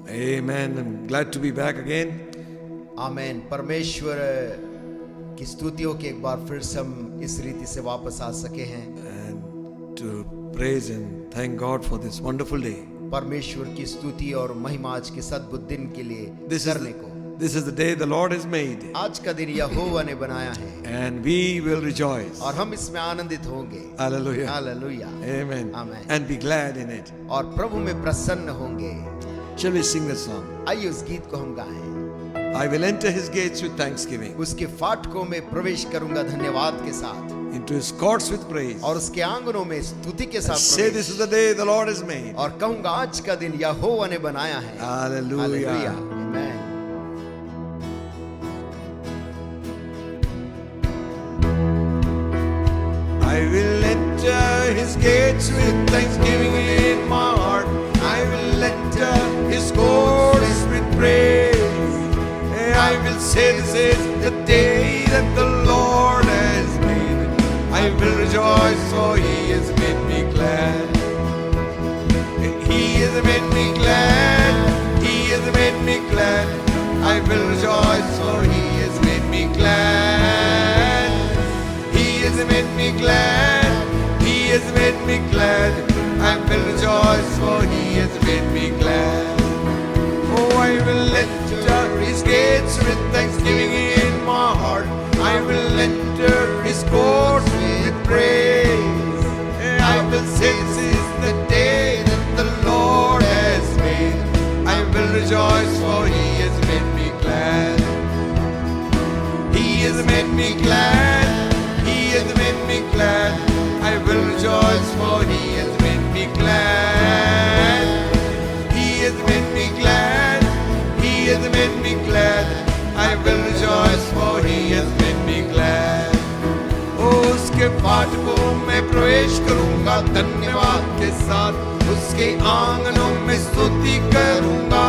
Amen. I'm glad to be back again. आमेन। परमेश्वर की स्तुतियों के एक बार फिर से हम इस रीति से वापस आ सके हैं And to praise and thank God for this wonderful day. परमेश्वर की स्तुति और महिमा आज के सद्बुद्ध दिन के लिए करने को। This is the day the Lord has made, आज का दिन यहोवा ने बनाया है and we will rejoice. और हम इसमें आनंदित होंगे। Hallelujah. Hallelujah. Amen. Amen. And be glad in it. और प्रभु में प्रसन्न होंगे। Shall we sing the song? आइए उस गीत को हम गाएं। I will enter his gates with thanksgiving, उसके फाटकों में प्रवेश करूंगा धन्यवाद के साथ, into his courts with praise. और उसके आंगनों में स्तुति के साथ Say, this is the day the Lord has made. और कहूंगा आज का दिन यहोवा ने बनाया है। Hallelujah. Amen. I will enter his gates with thanksgiving in my heart. I will enter his courts with praise. I will say, this is the day that the Lord has made. I will rejoice, for he has made me glad. He has made me glad. He has made me glad. I will rejoice, for he has made me glad. He has made me glad. He has made me glad. I will rejoice, for he has made me glad. Oh, I will enter his gates with thanksgiving in my heart. I will enter his courts with praise. I will say, this is the day that the Lord has made. I will rejoice, for he has made me glad. He has made me glad. He has made me glad. I will rejoice, for he has made me glad. He has made me glad. He has made me glad. I will rejoice, for he has made me glad. Oh, उसके फाटकों में प्रवेश करूंगा धन्यवाद के साथ, उसके आंगनों में स्तुति करूंगा।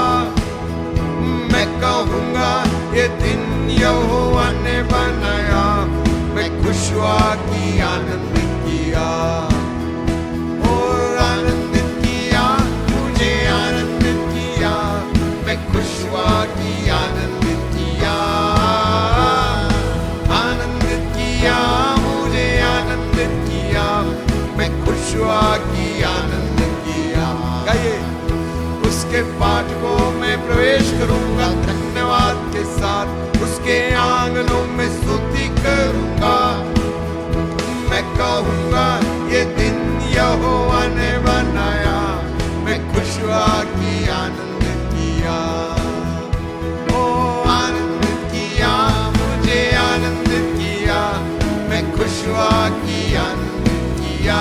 मैं कहूंगा, ये दिन यहोवा ने बनाया, मैं खुश हुआ कि आनंदित किया। और आनंदित किया, मुझे आनंदित किया। मैं खुश हुआ कि आनंदित किया। आनंदित किया, मुझे आनंदित किया। मैं खुश हुआ कि आनंदित किया। गाइए, उसके फाटकों में प्रवेश करूंगा धन्यवाद के साथ, उसके आंगनों में स्तुति करूंगा। मैं कहूंगा, ये दिन यहोवा ने बनाया, मैं खुश हुआ कि आनंदित किया। ओ आनंदित किया, मुझे आनंदित किया। मैं खुश हुआ कि आनंदित किया।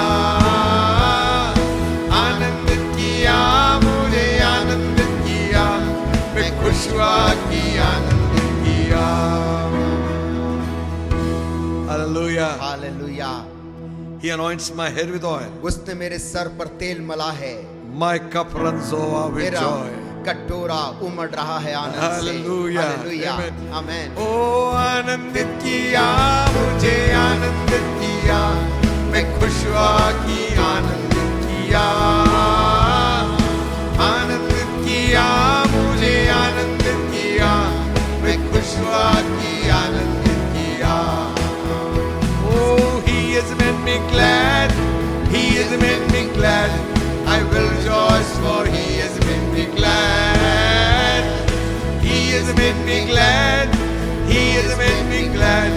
आनंदित किया, मुझे आनंदित किया। मैं खुश हुआ कि आनंदित किया। Hallelujah. Hallelujah. He anoints my head with oil. उसने मेरे सर पर तेल मला है, My cup runs over with मेरा joy. कटोरा उमड़ रहा है आनंद से। Hallelujah. हालेलुया। Amen. आमेन। ओ आनंदित किया, मुझे आनंदित किया। मैं खुश हुआ कि आनंदित किया। आनंदित किया, मुझे आनंदित किया। मैं खुश हुआ कि आनंदित किया। Oh, he has made me glad. He has made me glad. I will rejoice, for he has made me glad. He has made me glad. He has made me glad.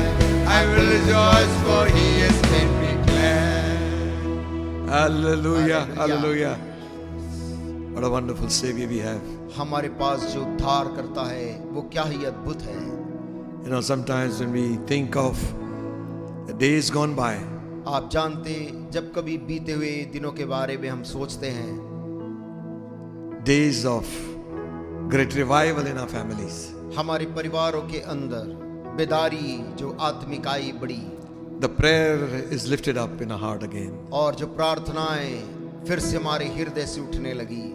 I will rejoice, for he has made me glad. Hallelujah. Hallelujah. What a wonderful Savior we have. हमारे पास जो उद्धार करता है वो क्या ही अद्भुत है। You know, sometimes when we think of the days gone by, आप जानते, जब कभी बीते हुए दिनों के बारे में हम सोचते हैं, days of great revival in our families, हमारे परिवारों के अंदर बेदारी जो आत्मिक आई बड़ी, the prayer is lifted up in our heart again. और जो प्रार्थनाएं फिर से हमारे हृदय से उठने लगी।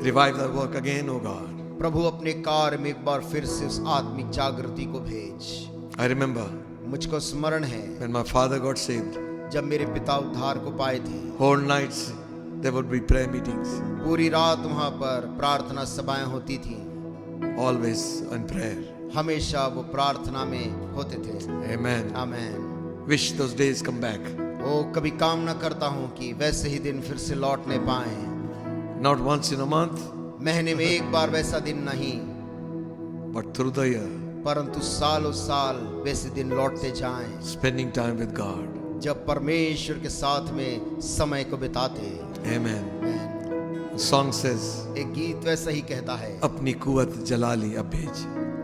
Revive the work again, O God. प्रभु अपने कार्य में एक बार फिर से उस आत्मिक जागृति को भेज। I remember मुझको स्मरण है when my father got saved, जब मेरे पिता उद्धार को पाए थे, whole nights There would be prayer meetings, पूरी रात वहाँ पर प्रार्थना सभाएं होती थी, always on prayer. हमेशा वो प्रार्थना में होते थे। Amen. Amen. Wish those days come back. ओ कभी कामना करता हूँ कि वैसे ही दिन फिर से लौटने पाए, Not once in a month, महीने में एक बार वैसा दिन नहीं, but through the year, परंतु सालों साल वैसे दिन लौटते जाएं, spending time with God. जब परमेश्वर के साथ में समय को बिताते। Amen. Amen. The song says, एक गीत वैसा ही कहता है, अपनी कुवत जला ली अब भेज।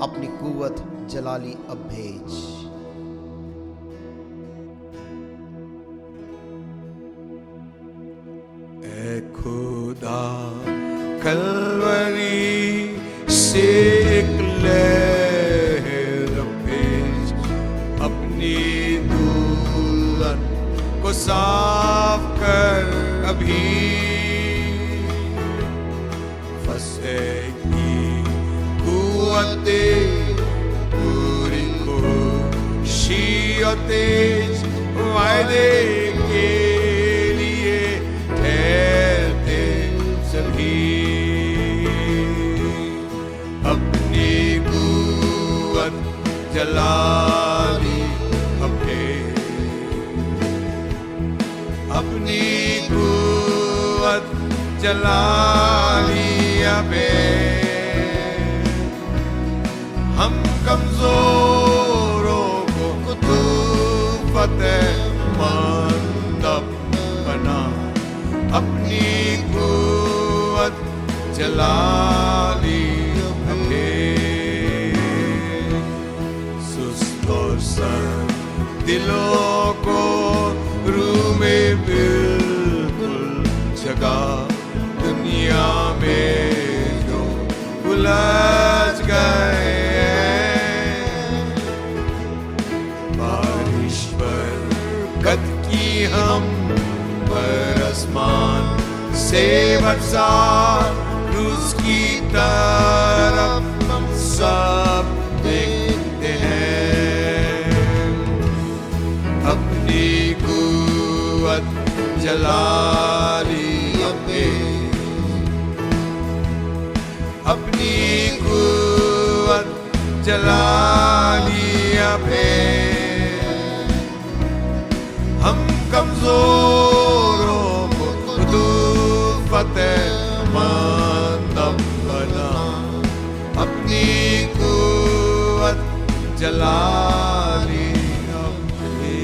अपनी कुवत जला ली अब भेज। ऐ खुदा कलवरी से एक लहर भेज, अपनी दुल्हन को साफ कर अभी, फंसेगी कुव्वते पूरी खुशी और तेज, वायदे के लिए ठहरते सभी, अपनी कुव्वत जला ली अपने, अपनी कुव्वत जला ली अपने, हम कमजोरों को तू फतेहमंद बना, अपनी कुव्वत जला ली हमें, सुस्त और सर दिलों को रूह में बिल्कुल जगा, दुनिया में जो उलझ गए, बारिश बरकत की हम पर आसमान से बरसा, क्रूस की तरफ हम सब देखते हैं, अपनी कुव्वत जला ली अपने, अपनी कुव्वत जला ली अपने, हम कमजोरों को तू फतेहमंद बना, अपनी कुव्वत जला ली अपने।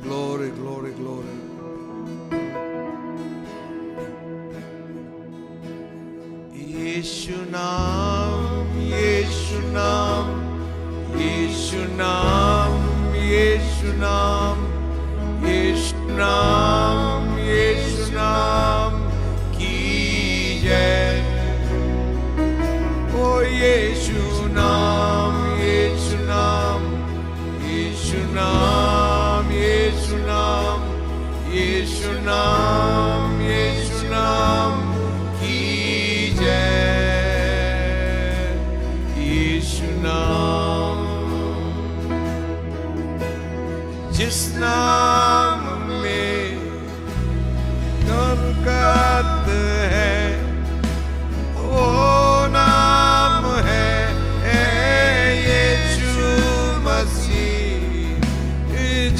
Glory, glory, glory. यीशु नाम, यीशु नाम, यीशु नाम, यीशु नाम, यीशु नाम, यीशु नाम की जय। ओ यीशु नाम, यीशु नाम, यीशु नाम, यीशु नाम, यीशु नाम, यीशु नाम की जय। यीशु नाम, जिस नाम में बरकत है, वो नाम है यीशु मसीह।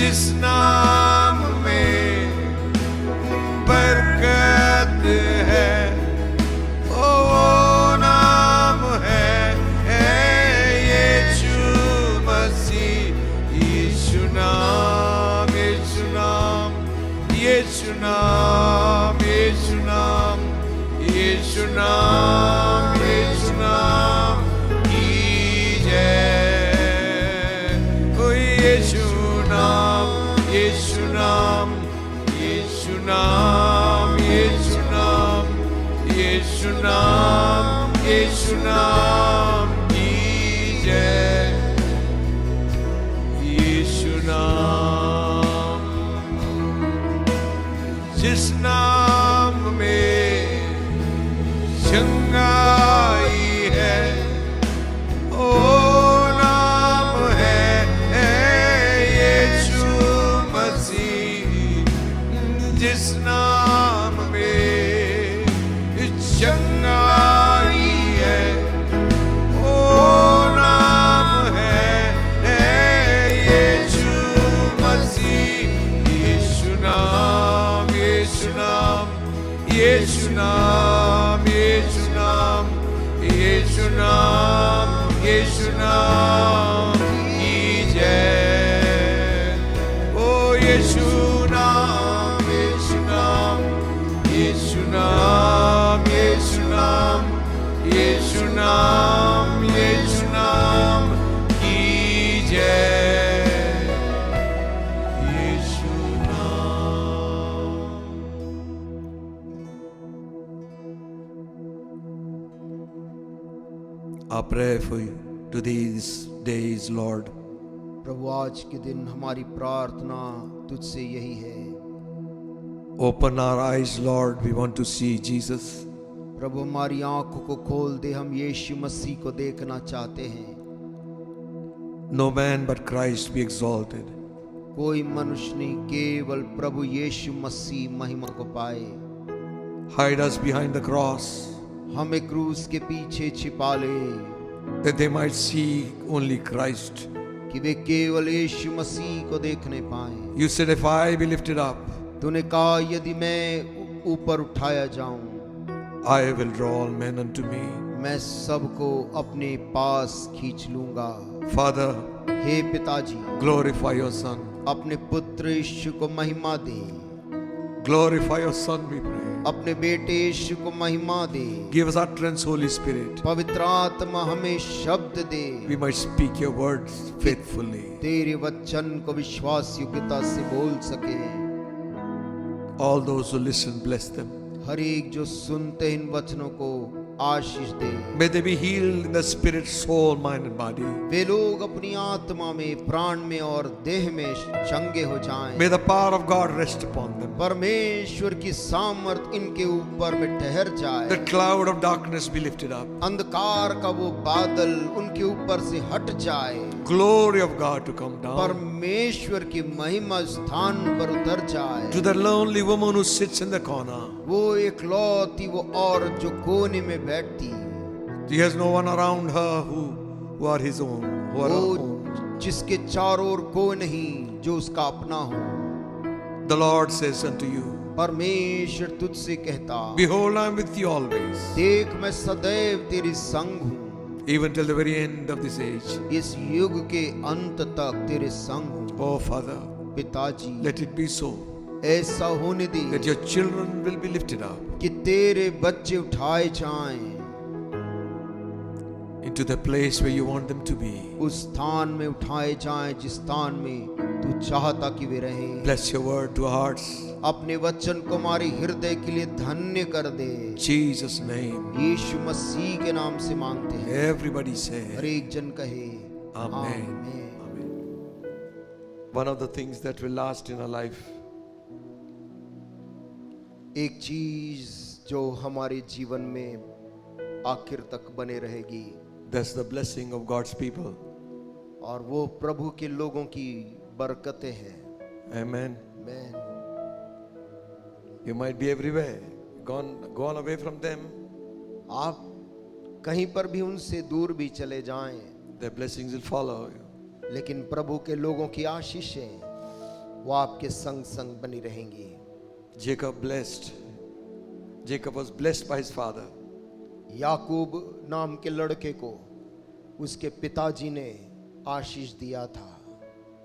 जिस नाम में बरकत है, वो नाम है यीशु मसीह। यीशु नाम, यीशु नाम, यीशु नाम, यीशु नाम, यीशु नाम, यीशु नाम की जय। ओ यीशु नाम, यीशु नाम, यीशु नाम, यीशु नाम, यीशु नाम, यीशु नाम की जय। यीशु नाम, जिस नाम में नाम, यीशु नाम, यीशु नाम, यीशु नाम की जय। ओ यीशु नाम, यीशु नाम, यीशु नाम, यीशु नाम, यीशु नाम, यीशु नाम की जय। यीशु नाम। I pray for you to these days, Lord. प्रभु आज के दिन हमारी प्रार्थना तुझसे यही है। Open our eyes, Lord. We want to see Jesus. प्रभु हमारी आंखों को खोल दे, हम यीशु मसीह को देखना चाहते हैं। No man but Christ be exalted. कोई मनुष्य नहीं, केवल प्रभु यीशु मसीह महिमा को पाए। Hide us behind the cross, हमें क्रूस के पीछे छिपा ले, that they might see only Christ. कि वे केवल यीशु मसीह को देखने पाए। You said, if I be lifted up, तूने कहा यदि मैं ऊपर उठाया जाऊं, I will draw all men unto me. मैं सबको अपने पास खींच लूंगा। Father, हे पिताजी, glorify your Son. अपने पुत्र यीशु को महिमा दे। Glorify your Son, we pray. अपने बेटे यीशु को महिमा दे। Give us utterance, Holy Spirit. पवित्र आत्मा हमें शब्द दे, We might speak your words faithfully. तेरे वचन को विश्वास योग्यता से बोल सके। All those who listen, bless them. हर एक जो सुनते इन वचनों को आशीष दे। May they be healed in the spirit, soul, mind and body. वे लोग अपनी आत्मा में, प्राण में और देह में चंगे हो जाएं। May the power of God rest upon them. परमेश्वर की सामर्थ इनके ऊपर में ठहर जाए। The cloud of darkness be lifted up. अंधकार का वो बादल उनके ऊपर से हट जाए। Glory of God to come down. परमेश्वर की महिमा स्थान पर उतर जाए। To the lonely woman who sits in the corner. वो एकलौती वो औरत जो कोने में बैठती, He has no one around her who are his own, who are her वो own. जिसके चारों ओर कोई नहीं जो उसका अपना हो। The Lord says unto you, परमेश्वर तुझसे कहता, behold, I am with you always, देख मैं सदैव तेरे संग हूँ, even till the very end of this age. इस युग के अंत तक तेरे संग हूँ। Oh Father, पिताजी, let it be so, ऐसा होने दे that your children will be lifted up कि तेरे बच्चे उठाए जाएं into the place where you want them to be. उस स्थान में उठाए जाएं जिस स्थान में तू चाहता कि वे रहें। Bless your word to our hearts. अपने वचन को हमारे हृदय के लिए धन्य कर दे। Jesus' name. यीशु मसीह के नाम से मांगते हैं। Everybody say, हर एक जन कहे Amen. आमीन। Amen. One of the things that will last in our life, एक चीज जो हमारे जीवन में आखिर तक बने रहेगी, that's the blessing of God's people. और वो प्रभु के लोगों की बरकतें हैं। Amen. आमीन। You might be everywhere, gone away from them. आप कहीं पर भी उनसे दूर भी चले जाएं, Their blessings will follow you. लेकिन प्रभु के लोगों की आशीषें वो आपके संग संग बनी रहेंगी। Jacob was blessed by his father. याकूब नाम के लड़के को उसके पिताजी ने आशीष दिया था।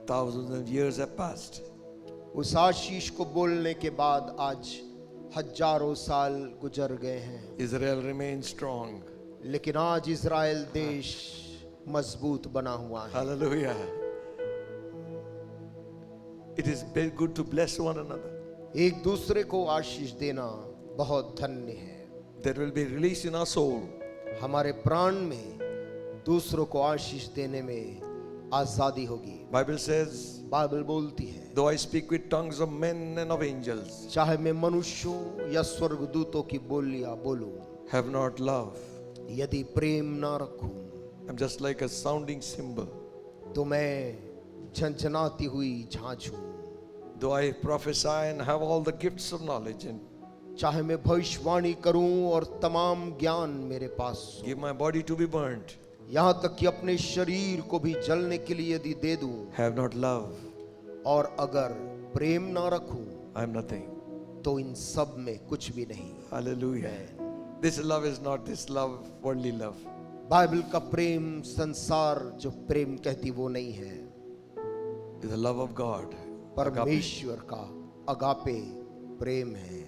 Thousands of years have passed. उस आशीष को बोलने के बाद आज हजारों साल गुजर गए हैं, Israel remains strong. लेकिन आज इज़राइल देश मजबूत बना हुआ है। Hallelujah. It is very good to bless one another. एक दूसरे को आशीष देना बहुत धन्य है। There will be release in our soul. हमारे प्राण में दूसरों को आशीष देने में आजादी होगी। Bible says, बाइबल बोलती है, though I speak with tongues of men and of angels, चाहे मैं मनुष्यों या स्वर्गदूतों की बोलियां बोलूं, have not love, यदि प्रेम ना रखूं, I'm just like a sounding cymbal. तो मैं झनझनाती हुई झांझ हूं। Though I prophesy and have all the gifts of knowledge and चाहे मैं भविष्यवाणी करूं और तमाम ज्ञान मेरे पास हो, give my body to be burnt, यहाँ तक कि अपने शरीर को भी जलने के लिए यदि दे दूं, have not love, और अगर प्रेम ना रखूं, I am nothing. तो इन सब में कुछ भी नहीं। Hallelujah. This love is not this love, worldly love. Bible का प्रेम संसार जो प्रेम कहती वो नहीं है, It's the love of God. परमेश्वर का अगापे प्रेम है।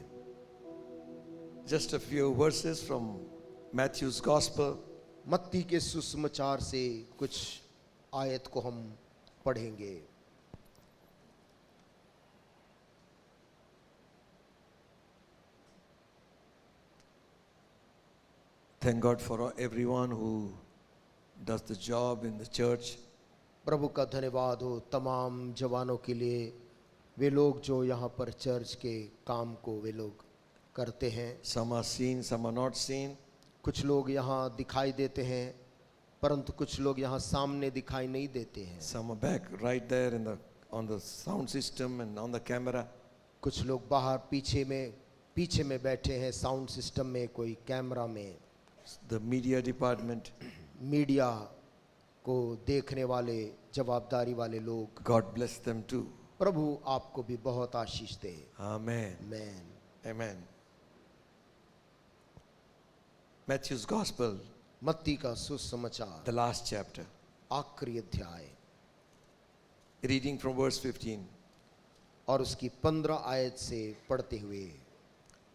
Just a few verses from Matthew's Gospel. मत्ती के सुसमाचार से कुछ आयत को हम पढ़ेंगे। Thank God for everyone who does the job in the church. प्रभु का धन्यवाद हो तमाम जवानों के लिए, वे लोग जो यहाँ पर चर्च के काम को वे लोग करते हैं। Some are seen, some are not seen. कुछ लोग यहाँ दिखाई देते हैं परंतु कुछ लोग यहाँ सामने दिखाई नहीं देते हैं। Some are back right there on the sound system and on the camera. कुछ लोग बाहर पीछे में बैठे हैं साउंड सिस्टम में, कोई कैमरा में। The media department. मीडिया को देखने वाले जवाबदारी वाले लोग, God bless them too. प्रभु आपको भी बहुत आशीष दे। Amen. आमीन। Amen. Matthew's Gospel, मत्ती का सुसमाचार, the last chapter. आखिरी अध्याय, Reading from verse 15. और उसकी 15 आयत से पढ़ते हुए।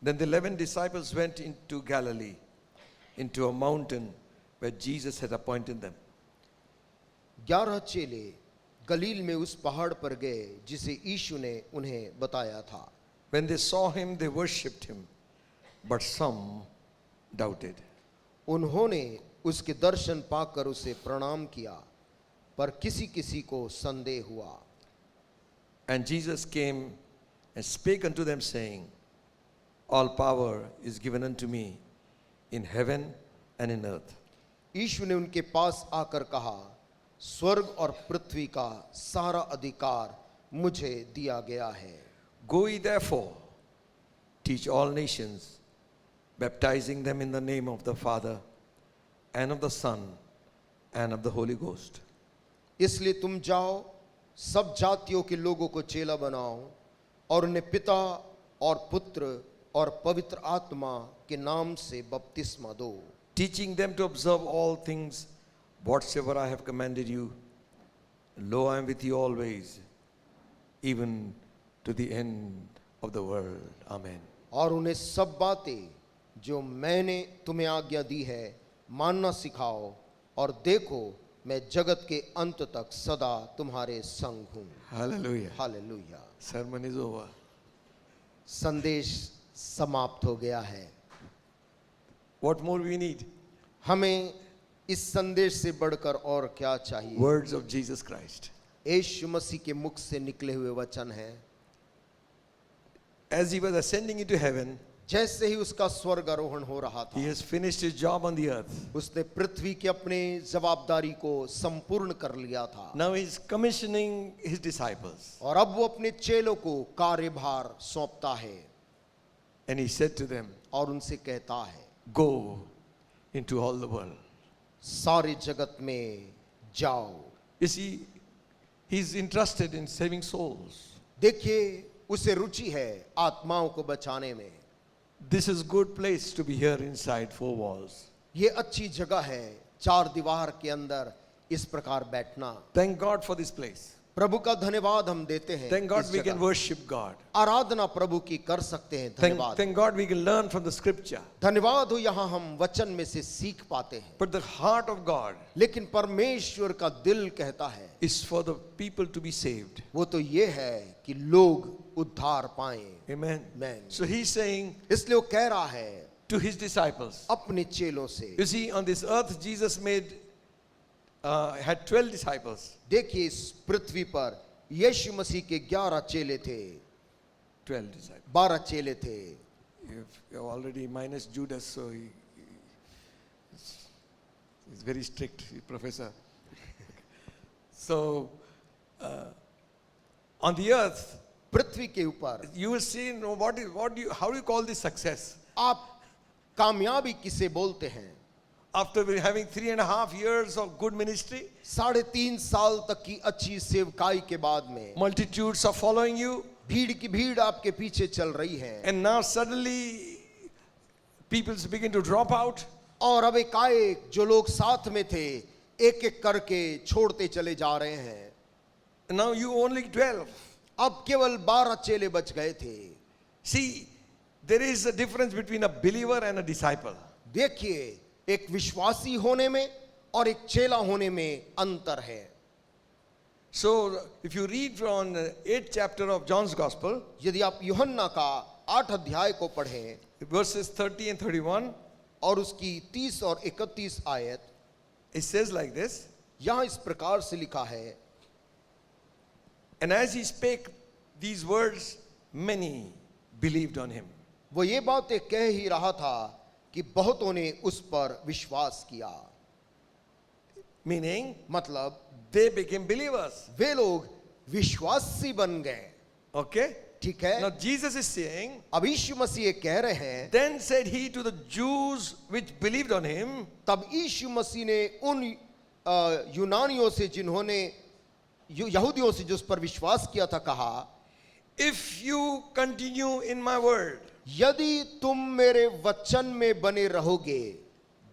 Then the 11 disciples went into Galilee, into a mountain where Jesus had appointed them. 11 चेले गलील में उस पहाड़ पर गए जिसे यीशु ने उन्हें बताया था। When they saw him, they worshipped him, but some doubted. उन्होंने उसके दर्शन पाकर उसे प्रणाम किया, पर किसी किसी को संदेह हुआ। And Jesus came and spake unto them, saying, All power is given unto me in heaven and in earth. यीशु ने उनके पास आकर कहा, स्वर्ग और पृथ्वी का सारा अधिकार मुझे दिया गया है। Go ye therefore, teach all nations, baptizing them in the name of the Father and of the Son and of the Holy Ghost. इसलिए तुम जाओ, सब जातियों के लोगों को चेला बनाओ और उन्हें पिता और पुत्र और पवित्र आत्मा के नाम से बपतिस्मा दो, Teaching them to observe all things whatsoever I have commanded you. Lo, I am with you always, even to the end of the world. Amen. और उन्हें सब बातें जो मैंने तुम्हें आज्ञा दी है मानना सिखाओ, और देखो मैं जगत के अंत तक सदा तुम्हारे संग हूँ। Hallelujah. Hallelujah. Sermon is over. संदेश समाप्त हो गया है। What more we need? हमें इस संदेश से बढ़कर और क्या चाहिए? Words of Jesus Christ. यीशु मसीह के मुख से निकले हुए वचन हैं। As he was ascending into heaven, जैसे ही उसका स्वर्ग आरोहण हो रहा he था, has finished his job on the earth. उसने पृथ्वी की अपने जवाबदारी को संपूर्ण कर लिया था। Now he is commissioning his disciples. और अब वो अपने चेलों को कार्यभार सौंपता है And he said to them, और उनसे कहता है, Go into all the world. सारे जगत में जाओ। You see, he's interested in saving souls. देखिए, उसे रुचि है आत्माओं को बचाने में। This is good place to be here inside four walls. ये अच्छी जगह है चार दीवार के अंदर इस प्रकार बैठना। Thank God for this place. प्रभु का धन्यवाद हम देते हैं। Thank God इस we जगह। can worship God. आराधना प्रभु की कर सकते हैं। धन्यवाद। Thank God we can learn from the scripture. धन्यवाद हो यहाँ हम वचन में से सीख पाते हैं। But the heart of God लेकिन परमेश्वर का दिल कहता है is for the people to be saved. वो तो ये है कि लोग उद्धार पाएं। Amen. Amen. So he's saying इसलिए वो कह रहा है to his disciples. अपने चेलों से। You see, on this earth, Jesus had 12 disciples. देखिए, इस पृथ्वी पर यीशु मसीह के 11 चेले थे। 12 disciples. 12 चेले थे। You've already minus Judas, so he's very strict, professor. So, on the earth, पृथ्वी के ऊपर you will see, how do you call this success? आप कामयाबी किसे बोलते हैं? After having 3.5 years of good ministry, 3.5 साल तक की अच्छी सेवकाई के बाद में multitudes are following you, भीड़ की भीड़ आपके पीछे चल रही है, and now suddenly people begin to drop out. और अब एकाएक जो लोग साथ में थे एक एक करके छोड़ते चले जा रहे हैं। And now you only 12. अब केवल 12 चेले बच गए थे। See, there is a difference between a believer and a disciple. देखिए, एक विश्वासी होने में और एक चेला होने में अंतर है। So if you read from the 8th chapter of John's Gospel, यदि आप यूहन्ना का 8 अध्याय को पढ़ें verses 30 and 31, और उसकी 30 और 31 आयत, it says like this, यहां इस प्रकार से लिखा है, and as he spake these words, many believed on him. वो ये बातें कह ही रहा था कि बहुतों ने उस पर विश्वास किया। Meaning, मतलब they became believers. वे लोग विश्वासी बन गए। Okay? ठीक है। Now Jesus is saying, अब यीशु मसीह ये कह रहे हैं, then said he to the Jews which believed on him, तब यीशु मसीह ने उन यूनानियों से जिन्होंने यहूदियों से जो उस पर विश्वास किया था कहा, if you continue in my word, यदि तुम मेरे वचन में बने रहोगे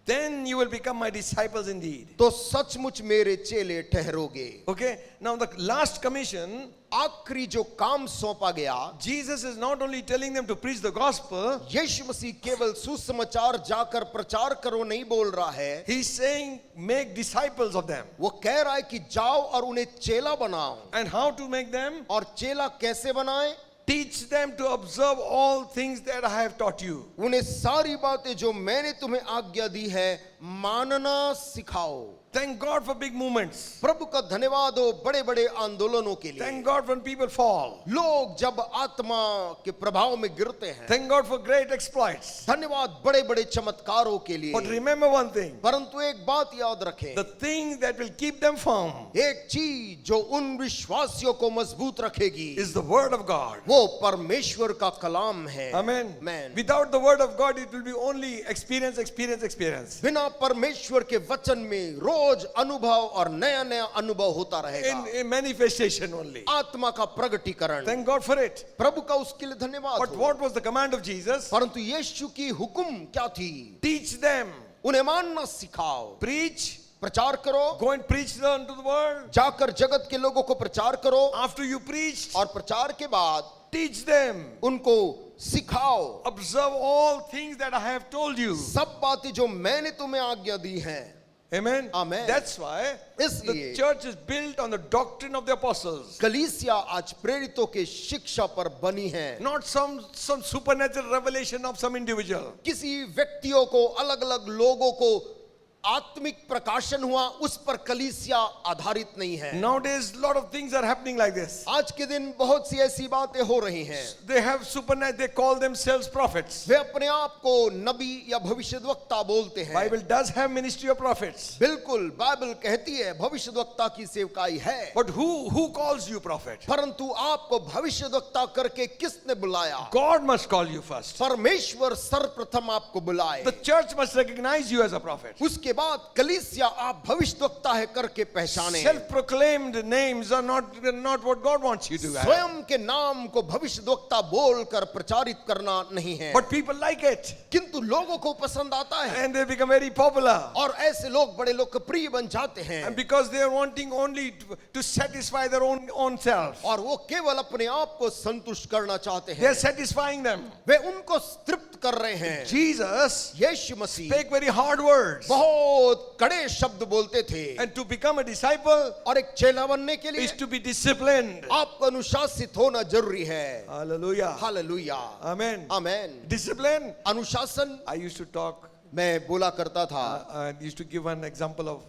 then you will become my disciples indeed. तो सचमुच मेरे चेले ठहरोगे। Okay? Now the last commission, आखिरी जो काम सौंपा गया, Jesus is not only telling them to preach the gospel, यीशु मसीह केवल सुसमाचार जाकर प्रचार करो नहीं बोल रहा है, he's saying make disciples of them. वो कह रहा है कि जाओ और उन्हें चेला बनाओ। And how to make them? और चेला कैसे बनाए? Teach them to observe all things that I have taught you. उन्हें सारी बातें जो मैंने तुम्हें आज्ञा दी है मानना सिखाओ। Thank God for big movements. प्रभु का धन्यवाद हो बड़े बड़े आंदोलनों के लिए। Thank God when people fall. लोग जब आत्मा के प्रभाव में गिरते हैं। Thank God for great exploits. धन्यवाद बड़े बड़े चमत्कारों के लिए। But remember one thing, परंतु एक बात याद रखें, the thing that will keep them firm एक चीज जो उन विश्वासियों को मजबूत रखेगी is the word of God. वो परमेश्वर का कलाम है। Amen. Amen. Without the word of God, it will be only experience. बिना परमेश्वर के वचन में रोज अनुभव और नया नया अनुभव होता रहेगा। In manifestation only. आत्मा का प्रगटीकरण। Thank God for it. प्रभु का उसके लिए धन्यवाद But हो। what was the command of Jesus? परंतु यीशु की हुक्म क्या थी? Teach them. उन्हें मानना सिखाओ, Preach. प्रचार करो, Go and preach unto the world. जाकर जगत के लोगों को प्रचार करो, After you preached, और प्रचार के बाद teach them. उनको सिखाओ Observe all things that I have told you. सब बातें जो मैंने तुम्हें आज्ञा दी हैं। Amen. Amen. That's why इसलिए the church is built on the doctrine of the apostles. कलीसिया आज प्रेरितों के शिक्षा पर बनी है, Not some supernatural revelation of some individual. किसी व्यक्तियों को अलग अलग लोगों को आत्मिक प्रकाशन हुआ उस पर कलीसिया आधारित नहीं है। Nowadays, lot of things are happening like this. आज के दिन बहुत सी ऐसी बातें हो रही हैं। They have supernatural. They call themselves prophets. वे अपने आप को नबी या भविष्यद्वक्ता बोलते हैं। Bible does have ministry of prophets. बिल्कुल बाइबल कहती है भविष्यद्वक्ता की सेवकाई है, But who calls you prophet? परंतु आपको भविष्यद्वक्ता करके किसने बुलाया? God must call you first. परमेश्वर सर्वप्रथम आपको बुलाए, The church must recognize you as a prophet. उसके बाद कलीसिया आप भविष्यद्वक्ता है करके पहचाने। Self-proclaimed names are not what God wants you to have. स्वयं के नाम को भविष्यद्वक्ता बोलकर प्रचारित करना नहीं है, But people like it. किंतु लोगों को पसंद आता है, And they become very popular. और ऐसे लोग बड़े लोकप्रिय बन जाते हैं, And because they are wanting only to satisfy their own self. और वो केवल अपने आप को संतुष्ट करना चाहते They are हैं, satisfying them. वे उनको तृप्त कर रहे हैं। Jesus यीशु मसीह spake very hard words. बहुत कड़े शब्द बोलते थे, And to become a disciple और एक चेला बनने के लिए is to be disciplined. आपको अनुशासित होना जरूरी है। Hallelujah. Hallelujah, Amen. आमेन। Discipline. अनुशासन, I used to talk, मैं बोला करता था, I used to give one example of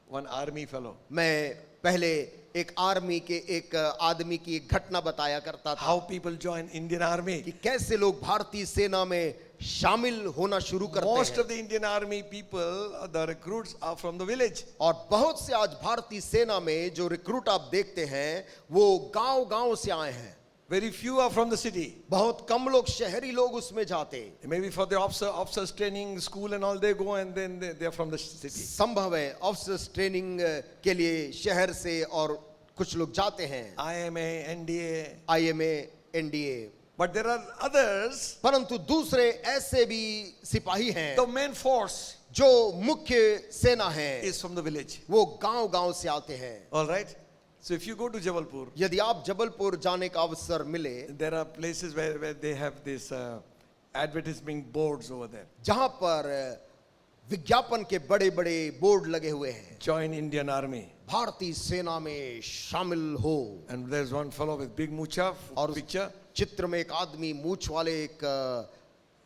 one army fellow. मैं पहले एक आर्मी के एक आदमी की एक घटना बताया करता था How people join Indian army. कि कैसे लोग भारतीय सेना में शामिल होना शुरू करते Most हैं, of the Indian army people, the recruits are from the village. और बहुत से आज भारतीय सेना में जो रिक्रूट आप देखते हैं वो गांव-गांव से आए हैं, Very few are from the city. बहुत कम लोग शहरी लोग उसमें जाते। Maybe for the officers training school and all, they go and then they are from the city. संभव है ऑफिसर्स ट्रेनिंग के लिए शहर से और कुछ लोग जाते हैं, IMA, NDA, IMA, NDA. But there are others, परंतु दूसरे ऐसे भी सिपाही हैं the main force जो मुख्य सेना है, is from the village. वो गांव-गांव से आते हैं। All right? So if you go to Jabalpur, यदि आप जबलपुर जाने का अवसर मिले, there are places where they have this advertising boards over there. जहां पर विज्ञापन के बड़े-बड़े बोर्ड लगे हुए हैं, Join Indian Army. भारतीय सेना में शामिल हो। And there's one fellow with big mucha और picture चित्र में एक आदमी मूछ वाले एक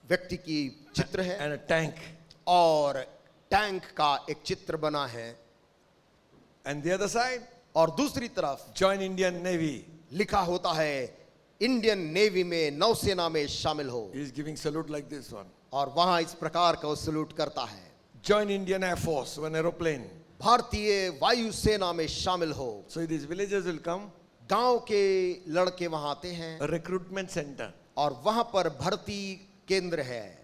व्यक्ति की चित्र है and a tank. और टैंक का एक चित्र बना है, And the other side, और दूसरी तरफ join Indian Navy. लिखा होता है इंडियन नेवी में, नौसेना में शामिल हो। He's giving salute like this one. और वहां इस प्रकार का वो सलूट करता है, Join Indian Air Force, one aeroplane. भारतीय वायु सेना में शामिल हो। So these villagers will come, गांव के लड़के वहां आते हैं a recruitment center. और वहां पर भर्ती केंद्र है,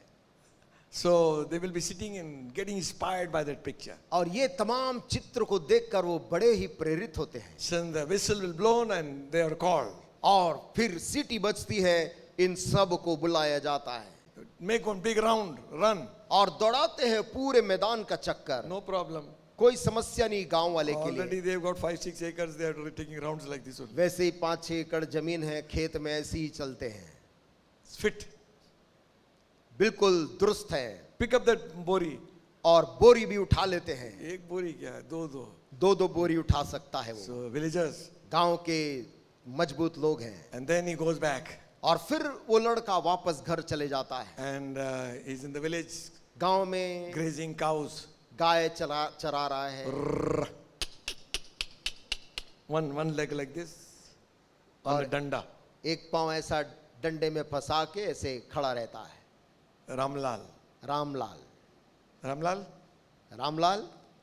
So they will be sitting and getting inspired by that picture. और ये तमाम चित्र को देखकर वो बड़े ही प्रेरित होते हैं। So the whistle will blown and they are called. और फिर सीटी बजती है, इन सब को बुलाया जाता है Make one big round, run. और दौड़ाते हैं पूरे मैदान का चक्कर। No problem. कोई समस्या नहीं गांव वाले के लिए। Already they've got 5-6 acres. They are taking rounds like this one. वैसे ही 5-6 एकड़ जमीन है, खेत में ऐसे ही चलते हैं, It's fit. बिल्कुल दुरुस्त है। Pick up that bori. और बोरी भी उठा लेते हैं, एक बोरी क्या है, दो. 2-2 बोरी उठा सकता है वो। So villagers. गांव के मजबूत लोग हैं। And then he goes back. और फिर वो लड़का वापस घर चले जाता है। And he's in the village गांव में grazing cows. गाय चरा रहा है, One leg like this on a danda. एक पांव ऐसा डंडे में फंसा के ऐसे खड़ा रहता है। Ramlal. Ramlal,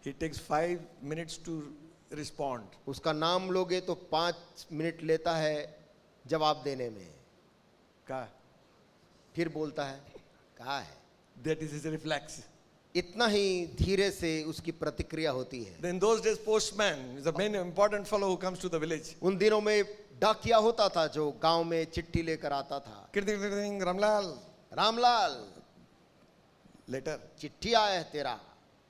It takes 5 minutes to respond. उसका नाम लोगे तो 5 मिनट लेता है जवाब देने में। Ka. फिर बोलता है कहा है, That is his reflex. इतना ही धीरे से उसकी प्रतिक्रिया होती है। In those days, postman is the main important fellow who comes to the village. उन दिनों में डाकिया होता था जो गांव में चिट्ठी लेकर आता था। Kirting, Ramlal. रामलाल, Letter. चिट्ठी आया है तेरा।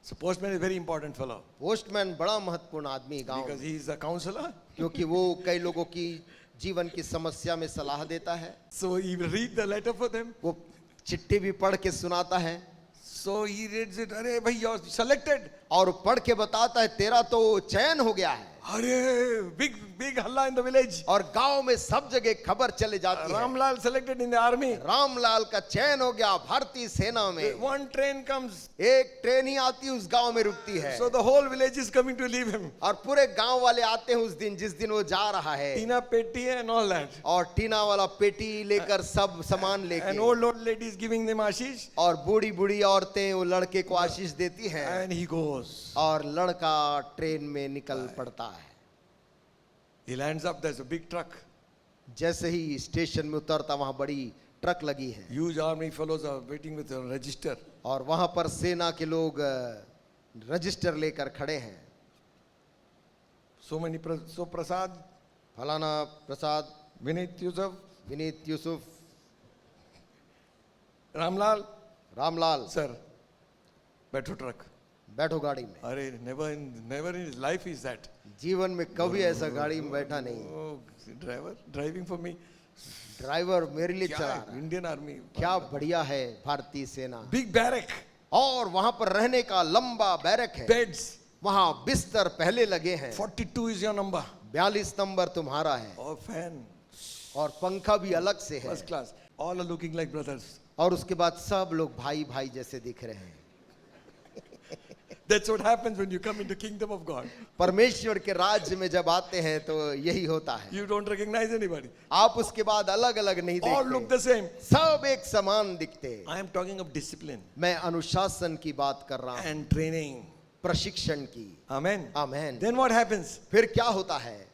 So postman is very important fellow postman बड़ा महत्वपूर्ण आदमी है गांव because में, he is a counselor. क्योंकि वो कई लोगों की जीवन की समस्या में सलाह देता है। So he will read the letter for them. वो चिट्ठी भी पढ़ के सुनाता है So he reads it. Arey bhai, you're selected. और पढ़ के बताता है तेरा तो चयन हो गया है। Arey, big halla in the village. और गांव में सब जगह खबर चले जाती है, Ramlal selected in the army. Ramlal का चयन हो गया भारतीय सेना में। One train comes. एक ट्रेन ही आती है उस गांव में रुकती है, So the whole village is coming to leave him. और पूरे गांव वाले आते हैं उस दिन जिस दिन वो जा रहा है। Tina Petti and all that. और टीना वाला पेटी लेकर सब सामान An लेके, old lady is giving them ashish. और बूढ़ी बूढ़ी औरतें वो लड़के को आशीष देती हैं, And he goes. और लड़का ट्रेन में निकल पड़ता है। He lands up. There's a big truck. जैसे ही स्टेशन में उतरता वहां बड़ी ट्रक लगी है, Huge army fellows are waiting with a register. और वहां पर सेना के लोग रजिस्टर लेकर खड़े हैं। So Prasad, फलाना प्रसाद, Vinit Yusuf, Vineet Yusuf, Ramlal, Ramlal, sir, बैठो truck. बैठो गाड़ी में। Arey, never in his life is that. जीवन में कभी ऐसा गाड़ी में बैठा नहीं। Oh, driver, driving for me. Driver मेरे लिए क्या चला है, रहा है। Indian army. क्या बढ़िया है भारतीय सेना। Big barrack, और वहां पर रहने का लंबा बैरक है, beds. वहां बिस्तर पहले लगे हैं। 42 is your number. 42 नंबर तुम्हारा है, Oh, fan, और पंखा भी अलग से है, first class. All are looking like brothers. और उसके बाद सब लोग भाई भाई जैसे दिख रहे हैं। That's what happens when you come into kingdom of God. परमेश्वर के राज्य में जब आते हैं तो यही होता है, You don't recognize anybody. आप उसके बाद अलग अलग नहीं All look देखते, the same. सब एक समान दिखते। I am talking of discipline मैं अनुशासन की बात कर रहा हूं, and training. प्रशिक्षण की। Amen. Amen. Then what happens? फिर क्या होता है,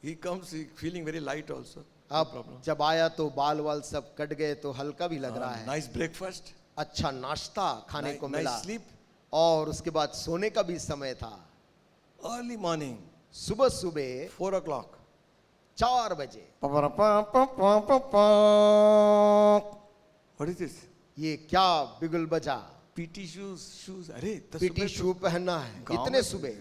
He comes feeling very light also. No अब problem. जब आया तो बाल वाल सब कट गए तो हल्का भी लग रहा है, Nice breakfast. अच्छा नाश्ता खाने को मिला, Nice sleep. और उसके बाद सोने का भी समय था। Early morning, सुबह सुबह 4 o'clock. 4 बजे। What is this? ये क्या बिगुल बजा? PT shoes. अरे इतना पीटी सुबह शू पहनना है गाँव इतने में सुबह।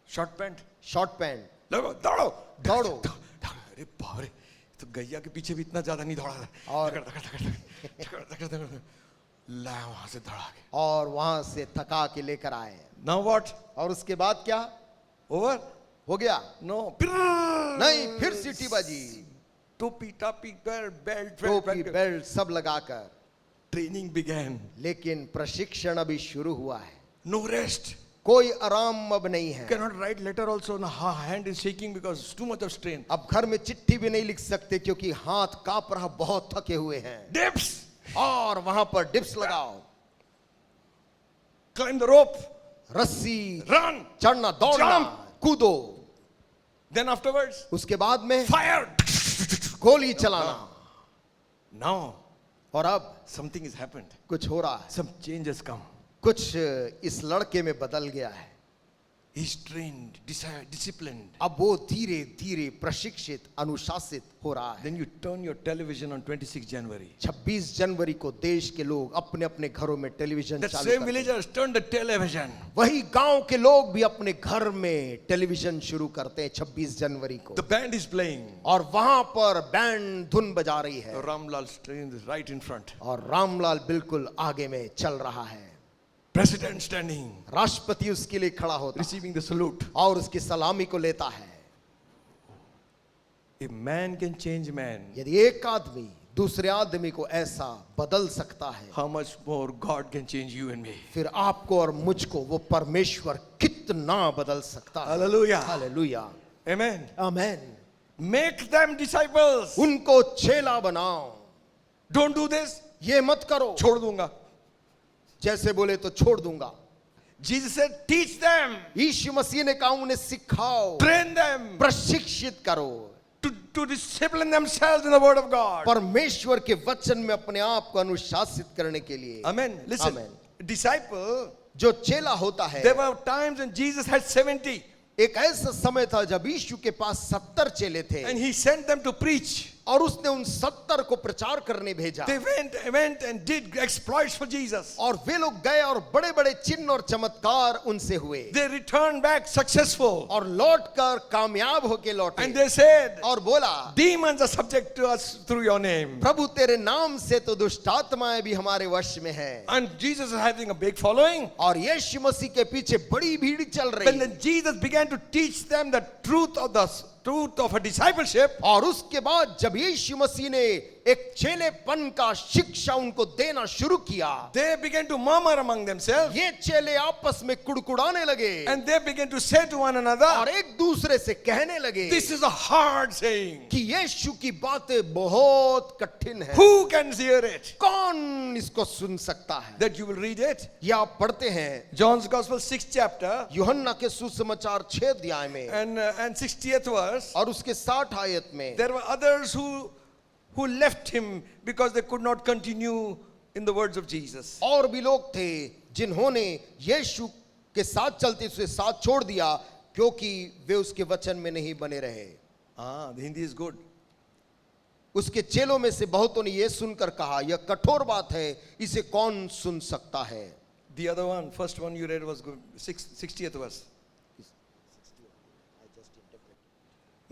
Short pant short pant. लगो, दौड़ो दौड़ो। अरे बाप रे, तो गैया के पीछे भी इतना ज्यादा नहीं दौड़ा था। और- ला वहां से दौड़ा के। और वहां से थका के लेकर आए। Now what? और उसके बाद क्या Over? हो गया? No. नहीं, फिर सीटी बजी। टोपी टापी बेल्ट टोपी बेल्ट सब लगाकर। Training began. लेकिन प्रशिक्षण अभी शुरू हुआ है। No rest. कोई आराम अब नहीं है। Cannot write letter also. No, hand is shaking because too much of strain. अब घर में चिट्ठी भी नहीं लिख सकते क्योंकि हाथ कांप रहा, बहुत थके हुए हैं। Dips. और वहां पर डिप्स लगाओ, Climb the rope. रस्सी, Run. चढ़ना, दौड़ना, Jump. कूदो। Then afterwards, उसके बाद में fire. गोली चलाना। Now और अब something has happened. कुछ हो रहा है, Some change has come. कुछ इस लड़के में बदल गया है। He's trained, disciplined. अब वो धीरे धीरे प्रशिक्षित, अनुशासित हो रहा है। Then you turn your television on 26 January. 26 जनवरी को देश के लोग अपने अपने घरों में टेलीविजन That चालू same करते हैं। villagers turn the television. वही गांव के लोग भी अपने घर में टेलीविजन शुरू करते हैं 26 जनवरी को। The band is playing. और वहां पर बैंड धुन बजा रही है Ramlal is right in front. और रामलाल बिल्कुल आगे में चल रहा है। President standing, राष्ट्रपति उसके लिए खड़ा होता है receiving the salute. और उसकी सलामी को लेता है। A man can change man. यदि एक आदमी दूसरे आदमी को ऐसा बदल सकता है, How much more God can change you and me. फिर आपको और मुझको वो परमेश्वर कितना बदल सकता है। Hallelujah. Hallelujah, Amen. आमेन। Make them disciples. उनको चेला बनाओ। Don't do this. ये मत करो, छोड़ दूंगा. जैसे बोले तो छोड़ दूंगा। Jesus said, teach them, यीशु मसीह ने कहा उन्हें सिखाओ, train them प्रशिक्षित करो, to discipline themselves in the word of God. परमेश्वर के वचन में अपने आप को अनुशासित करने के लिए। Amen. Listen, Amen. disciple, जो चेला होता है, there were times when Jesus had 70 एक ऐसा समय था जब यीशु के पास 70 चेले थे and he sent them to preach. और उसने उन 70 को प्रचार करने भेजा। They went and did exploits for Jesus. और वे लोग गए और बड़े बड़े चिन्ह और चमत्कार उनसे हुए They returned back successful. और लौटकर कामयाब होके लौटे। And they said, और बोला, demons are subject to us through your name. प्रभु तेरे नाम से तो दुष्ट आत्माएं भी हमारे वश में है। And Jesus is having a big following. और यीशु मसीह के पीछे बड़ी भीड़ चल When रही है। then Jesus began to teach them the truth of a discipleship, और उसके बाद जब यीशु मसीह ने एक चेलेपन का शिक्षा उनको देना शुरू किया, they began to murmur among themselves. ये चेले आपस में कुड़कुड़ाने लगे And they began to say to one another, और एक दूसरे से कहने लगे this is a hard saying. कि यीशु की बातें बहुत कठिन है, Who can hear it? कौन इसको सुन सकता है। That you will read it. ये आप पढ़ते हैं John's Gospel 6th chapter यूहन्ना के सुसमाचार 6 अध्याय में and 60th verse. और उसके 60 आयत में। There were others who left him because they could not continue in the words of Jesus. और भी लोग थे जिन्होंने यीशु के साथ चलते उसे साथ छोड़ दिया क्योंकि वे उसके वचन में नहीं बने रहे। The Hindi is good. उसके चेलों में से बहुतों ने यह सुनकर कहा, यह कठोर बात है, इसे कौन सुन सकता है। The other one, first one you read was good. 60th verse.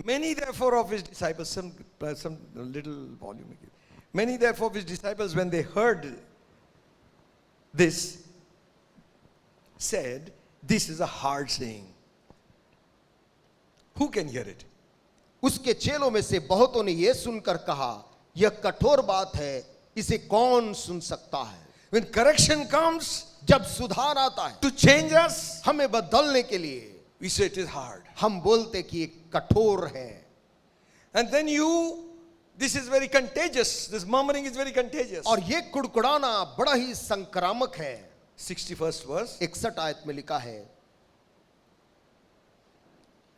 Many therefore of his disciples, some little volume. Many therefore of his disciples, when they heard this, said, this is a hard saying. Who can hear it? उसके चेलों में से बहुतों ने यह सुनकर कहा, यह कठोर बात है, इसे कौन सुन सकता है। When correction comes जब सुधार आता है to change us, हमें बदलने के लिए, we say it is hard. हम बोलते कि ये कठोर है। And then this is very contagious. This murmuring is very contagious. और ये कुड़कुड़ाना बड़ा ही संक्रामक है। 61st verse. 61 आयत में लिखा है,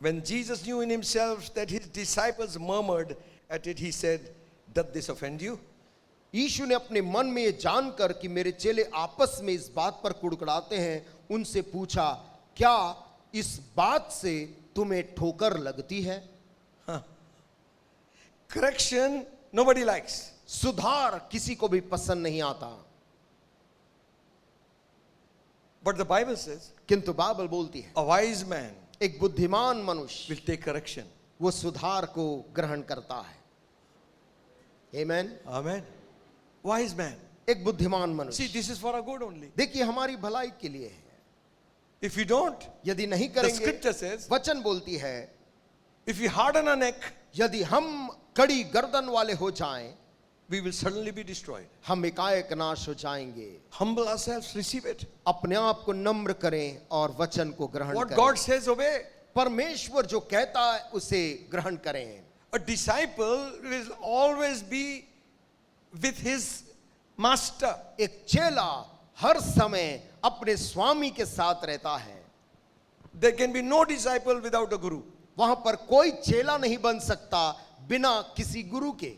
When Jesus knew in himself that his disciples murmured at it, he said, doth this offend you? यीशु ने अपने मन में ये जानकर कि मेरे चेले आपस में इस बात पर कुड़कुड़ाते हैं, उनसे पूछा, क्या इस बात से तुम्हें ठोकर लगती है? Correction, nobody likes. सुधार किसी को भी पसंद नहीं आता, But the Bible says, किंतु बाइबल बोलती है a wise man एक बुद्धिमान मनुष्य will take correction. वो सुधार को ग्रहण करता है. आमेन. Amen. Wise man. एक बुद्धिमान See, मनुष्य. this is for our good only. देखिए हमारी भलाई के लिए है. If you don't, यदि नहीं the करेंगे, scripture says, वचन बोलती है if we harden our neck, यदि हम कड़ी गर्दन वाले हो जाएं, we will suddenly be destroyed. हम एकाएक नाश हो जाएंगे. Humble ourselves, receive it. अपने आप को नम्र करें और वचन को ग्रहण What करें. God says, obey. परमेश्वर जो कहता है उसे ग्रहण करें. A disciple will always be with his master. एक चेला हर समय अपने स्वामी के साथ रहता है. There can be no disciple without a guru. वहां पर कोई चेला नहीं बन सकता बिना किसी गुरु के.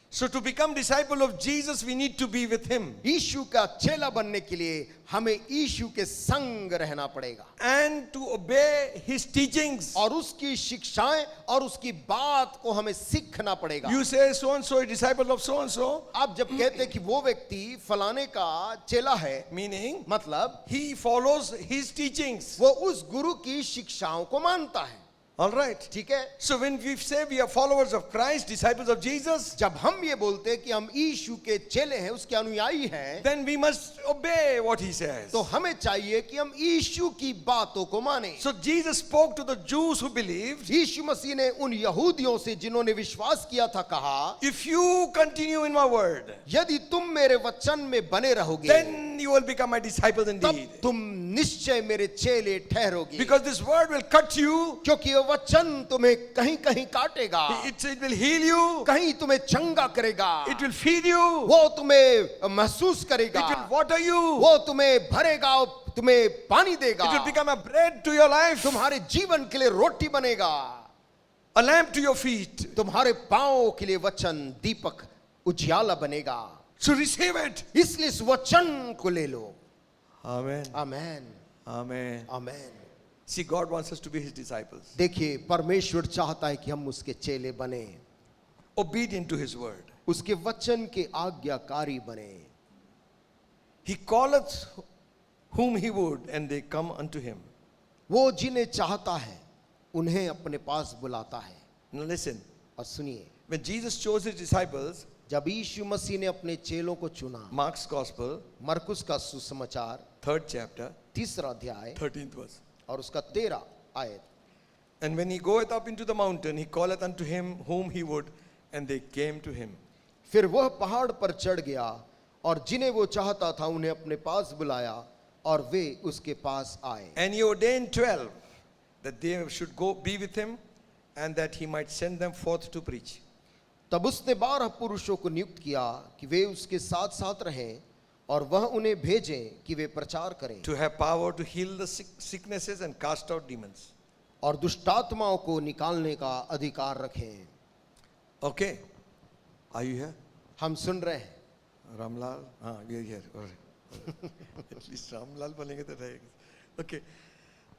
So to become disciple of Jesus, we need to be with him. यीशु का चेला बनने के लिए हमें यीशु के संग रहना पड़ेगा And to obey his teachings. और उसकी शिक्षाएं और उसकी बात को हमें सीखना पड़ेगा. You say so and so, a disciple of so and so, आप जब कहते हैं कि वो व्यक्ति फलाने का चेला है, meaning मतलब he follows his teachings. वो उस गुरु की शिक्षाओं को मानता है. All right. ठीक है. So when we say we are followers of Christ, disciples of Jesus, जब हम ये बोलते हैं कि हम यीशु के चेले हैं, उसके अनुयायी हैं, then we must obey what he says. तो हमें चाहिए कि हम यीशु की बातों को माने. So Jesus spoke to the Jews who believed, यीशु मसीह ने उन यहूदियों से जिन्होंने विश्वास किया था कहा, if you continue in my word, यदि तुम मेरे वचन में बने रहोगे, then you will become my disciples तब indeed. तुम निश्चय मेरे चेले ठहरोगे. Because this word will cut you, क्योंकि ये वचन तुम्हें कहीं कहीं काटेगा, it will heal you, कहीं तुम्हें चंगा करेगा, it will feed you, वो तुम्हें महसूस करेगा, it will water you, वो तुम्हें भरेगा और तुम्हें पानी देगा, it will become a bread to your life, तुम्हारे जीवन के लिए रोटी बनेगा, a lamp to your feet. तुम्हारे पांवों के लिए वचन दीपक उजियाला बनेगा. So receive it. इसलिए इस वचन को ले लो. Amen. Amen. Amen. Amen. See, God wants us to be his disciples, देखिए परमेश्वर चाहता है कि हम उसके चेले बने, obedient to his word. उसके वचन के आज्ञाकारी बने. He calleth whom he would, and they come unto him. वो जिन्हें चाहता है उन्हें अपने पास बुलाता है. Now listen, और सुनिए, when Jesus chose his disciples, जब यीशु मसीह ने अपने चेलों को चुना, Mark's Gospel, मरकुस का सुसमाचार 3rd chapter, 3 अध्याय 13th verse. और उसका 13 आयत. And when he goeth up into the mountain, he calleth unto him whom he would, and they came to him. फिर वह पहाड़ पर चढ़ गया और जिन्हें वो चाहता था उन्हें अपने पास बुलाया और वे उसके पास आए. And he ordained 12 that they should go be with him, and that he might send them forth to preach. तब उसने 12 पुरुषों को नियुक्त किया कि वे उसके साथ साथ रहें और वह उन्हें भेजें कि वे प्रचार करें To have power to heal the sicknesses and cast out demons. और दुष्टात्माओं को निकालने का अधिकार रखें. Okay. Are you here? हम सुन रहे हैं. Ramlal? We are here. All right. At least Ramlal बोलेंगे तो रहेगा. Okay.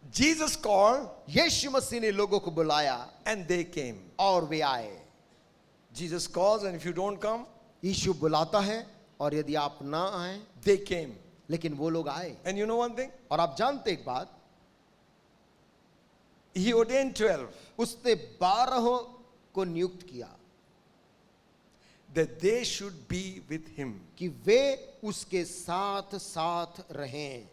Jesus called, यीशु मसीह ने लोगों को बुलाया and they came. और वे आए. Jesus calls, and if you don't come, यीशु बुलाता है और यदि आप ना आए, they came. लेकिन वो लोग आए. And you know one thing? और आप जानते एक बात, He ordained 12 उसने 12 को नियुक्त किया that they should be with him. कि वे उसके साथ साथ रहें.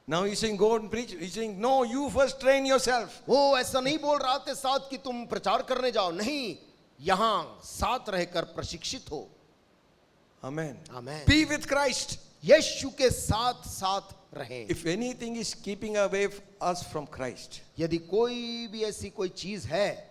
Now he's saying go and preach. He's saying no, you first train yourself. वो ऐसा नहीं बोल रहा था साथ कि तुम प्रचार करने जाओ. नहीं, यहाँ साथ रहकर प्रशिक्षित हो. Amen. Amen. Be with Christ. यीशु के साथ साथ रहें. If anything is keeping away us from Christ, यदि कोई भी ऐसी कोई चीज है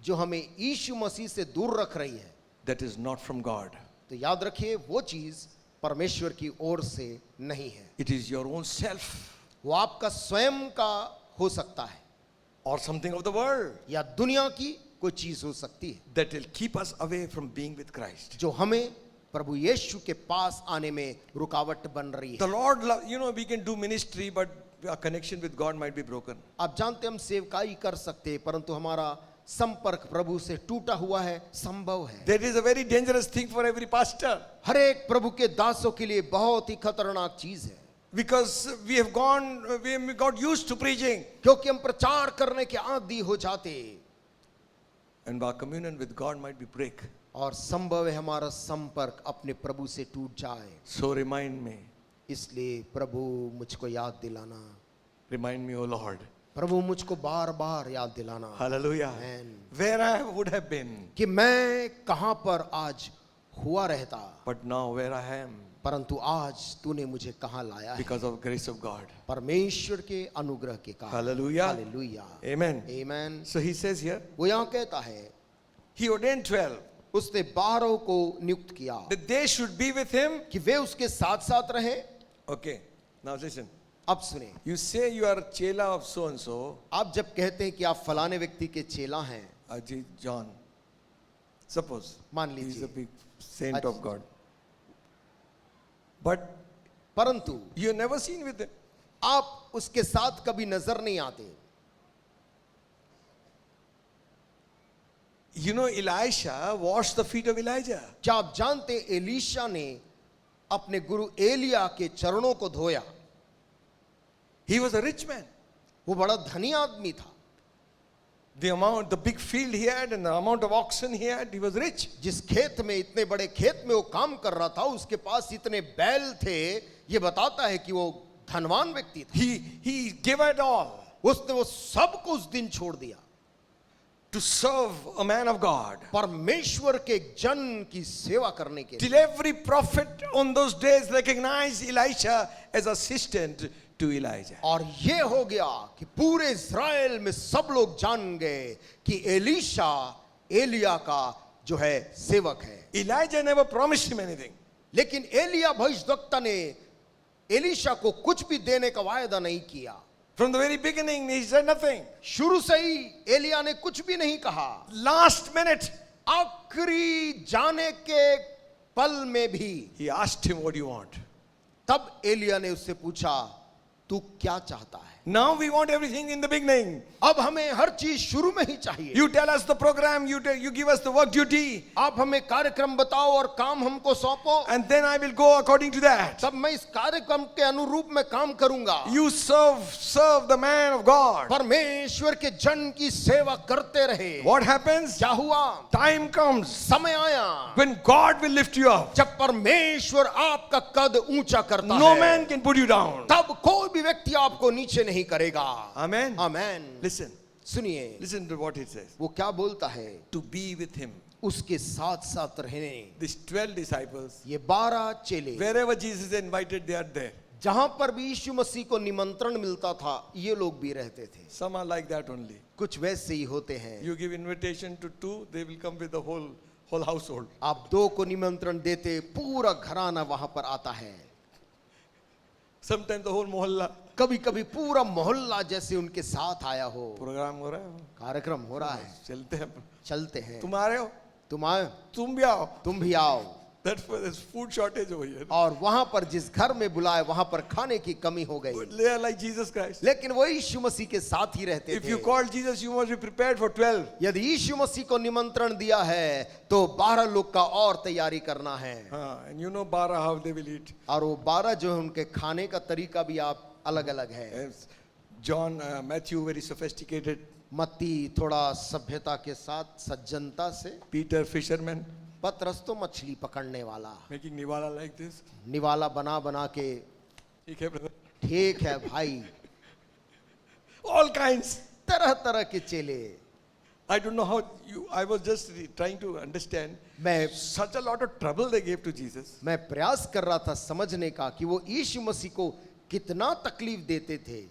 जो हमें यीशु मसीह से दूर रख रही है, that is not from God. तो याद रखिए वो चीज परमेश्वर की ओर से नहीं है. It is your own self वो आपका स्वयं का हो सकता है or something of the world या दुनिया की कोई चीज हो सकती है that will keep us away from being with Christ. जो हमें प्रभु यीशु के पास आने में रुकावट बन रही The है. Lord, we can do ministry, but our connection with God might be broken. आप जानते हम सेवकाई कर सकते हैं परंतु हमारा संपर्क प्रभु से टूटा हुआ है, संभव है। That is a very dangerous thing for every pastor. हर एक प्रभु के दासों के लिए बहुत ही खतरनाक चीज है, Because we have got used to preaching. क्योंकि हम प्रचार करने के आदी हो जाते, And our communion with God might be break. और संभव है हमारा संपर्क अपने प्रभु से टूट जाए। So remind me, इसलिए प्रभु मुझको याद दिलाना, remind me, O Lord. प्रभु मुझको बार बार याद दिलाना, Hallelujah. Amen. Where I would have been, कि मैं कहां पर आज हुआ रहता, but now where I am, परंतु आज तूने मुझे कहां लाया है, because of grace of God. परमेश्वर के अनुग्रह के कारण। Hallelujah. Hallelujah, Amen. Amen. So he says here, वो यहाँ कहता है, he ordained 12 उसने 12 को नियुक्त किया that they should be with him. कि वे उसके साथ साथ रहे। Okay, now listen. अब सुने, You say you are chela of so and so, आप जब कहते हैं कि आप फलाने व्यक्ति के चेला हैं, Ajit John. Suppose मान he is लीजिए, a big saint अच्छा। of God. But परंतु you have never seen with him. आप उसके साथ कभी नजर नहीं आते। You know, Elisha washed the feet of Elijah. क्या आप जानते एलीशा ने अपने गुरु एलिया के चरणों को धोया? He was a rich man. वो बड़ा धनी आदमी था, The big field he had and the amount of oxen he had, he was rich. जिस खेत में, इतने बड़े खेत में वो काम कर रहा था, उसके पास इतने बैल थे, ये बताता है कि वो धनवान व्यक्ति था। He gave it all उसने वो सब को उस दिन छोड़ दिया to serve a man of God. परमेश्वर के जन की सेवा करने के लिए। Till every prophet on those days recognized Elisha as assistant to Elijah. और ये हो गया कि पूरे इस्राएल में सब लोग जान गए कि एलीशा एलिया का जो है सेवक है। Elijah never promised him anything. लेकिन एलिया भविष्यद्वक्ता ने एलीशा को कुछ भी देने का वायदा नहीं किया। From the very beginning, he said nothing. शुरू से ही एलिया ने कुछ भी नहीं कहा। Last minute, आखिरी जाने के पल में भी he asked him, what do you want? तब एलिया ने उससे पूछा, तू क्या चाहता है? Now we want everything in the beginning. अब हमें हर चीज शुरू में ही चाहिए। You tell us the program, you give us the work duty, आप हमें कार्यक्रम बताओ और काम हमको सौंपो, and then I will go according to that. तब मैं इस कार्यक्रम के अनुरूप में काम करूंगा। You serve the man of God. परमेश्वर के जन की सेवा करते रहे। What happens? क्या हुआ? Time comes समय आया when God will lift you up. जब परमेश्वर आपका कद ऊंचा करता No है, man can put you down. तब कोई भी व्यक्ति आपको नीचे नहीं करेगा। Amen. आमेन। Listen, सुनिए, listen to what it says. वो क्या बोलता है? To be with him. उसके साथ साथ रहने। These 12 disciples, ये 12 चेले, wherever Jesus invited, they are there. जहां पर भी यीशु मसीह को निमंत्रण मिलता था, ये लोग भी रहते थे। Some are like that only. कुछ वैसे ही होते हैं। You give invitation to 2, they will come with the whole household. आप 2 को निमंत्रण देते, पूरा घराना वहां पर आता है। Sometimes the whole mohalla. कभी कभी पूरा मोहल्ला जैसे उनके साथ आया हो। प्रोग्राम हो रहा है, कार्यक्रम हो रहा है, चलते हैं, चलते हैं, तुम आ रहे हो, तुम आए, तुम भी आओ. तुम भी आओ। That's why there's food shortage over here. और वहां पर जिस घर में बुलाए, वहां पर खाने की कमी हो गई। But they are like Jesus Christ. लेकिन वो यीशु मसीह के साथ ही रहते If थे। you call Jesus, you must be prepared for 12. यदि यीशु मसीह को निमंत्रण दिया है, तो 12 लोग का और तैयारी करना है। And you know 12 how they will eat. और वो 12 जो है, उनके खाने का तरीका भी आप अलग अलग है। Yes. John, Matthew, very sophisticated. मत्ती थोड़ा सभ्यता के साथ, सज्जनता से। Peter, fisherman, पतरस तो मछली पकड़ने वाला, making niwala like this. निवाला बना बना के। ठीक है, brother. ठीक है भाई, All kinds. तरह तरह के चेले। I don't know how I was just trying to understand. मैं Such a lot of trouble they gave to Jesus. मैं प्रयास कर रहा था समझने का कि वो यीशु मसीह को कितना तकलीफ देते थे।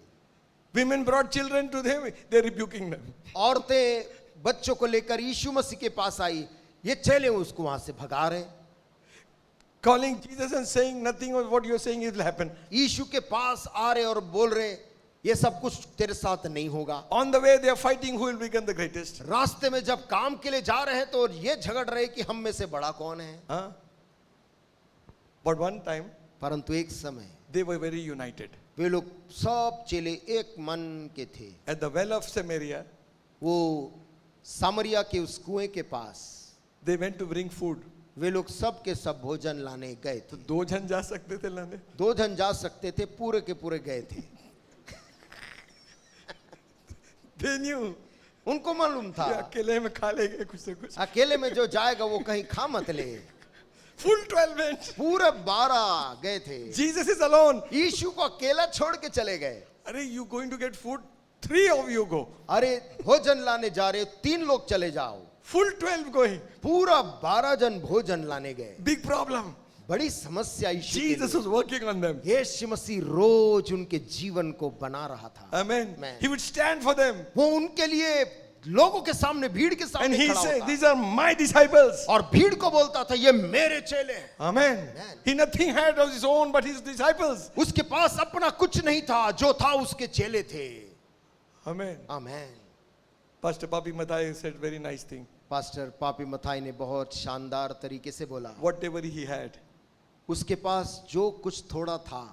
Women brought children to them, they're rebuking them. औरतें बच्चों को लेकर यीशु मसीह के पास आई, ये चेले उसको वहां से भगा रहे। Calling Jesus and saying nothing of what you're saying will happen. यीशु के पास आ रहे और बोल रहे, ये सब कुछ तेरे साथ नहीं होगा। On the way they are fighting who will become the greatest. रास्ते में जब काम के लिए जा रहे हैं तो ये झगड़ रहे कि हम में से बड़ा कौन है। Huh? But one time परंतु एक समय they were very united. वे लोग सब चेले एक मन के थे। At the well of Samaria, वो सामरिया के उस कुएं के पास They went to bring food. वे लोग सब के सब भोजन लाने गए तो थे। 2 जन जा सकते थे लाने. 2 जन जा सकते थे, पूरे के पूरे गए थे। They knew. उनको मालूम था कि अकेले में खा लेंगे कुछ न कुछ. अकेले में जो जाएगा वो कहीं खा मत ले। Full 12 went. पूरे 12 गए थे। Jesus is alone. यीशु को अकेला छोड़ के चले गए। अरे you going to get food? 3 of you go. अरे भोजन लाने जा रहे हो, 3 लोग चले जाओ। Full 12 going. पूरा 12 जन भोजन लाने गए। Big problem. बड़ी समस्या यीशु के Jesus लिए। was working on them. यीशु मसीह रोज उनके जीवन को बना रहा था। Amen. Amen. He would stand for them. वो उनके लिए लोगों के सामने, भीड़ के And सामने he खड़ा said, होता these are my disciples. और भीड़ को बोलता था ये मेरे चेले हैं। Amen. Amen. He nothing had of his own but his disciples. उसके पास अपना कुछ नहीं था, जो था उसके चेले थे। Amen. आमेन। Pastor Papi Mathai said very nice thing. Pastor पापी मथाई ने बहुत शानदार तरीके से बोला, Whatever he had, उसके पास जो कुछ थोड़ा था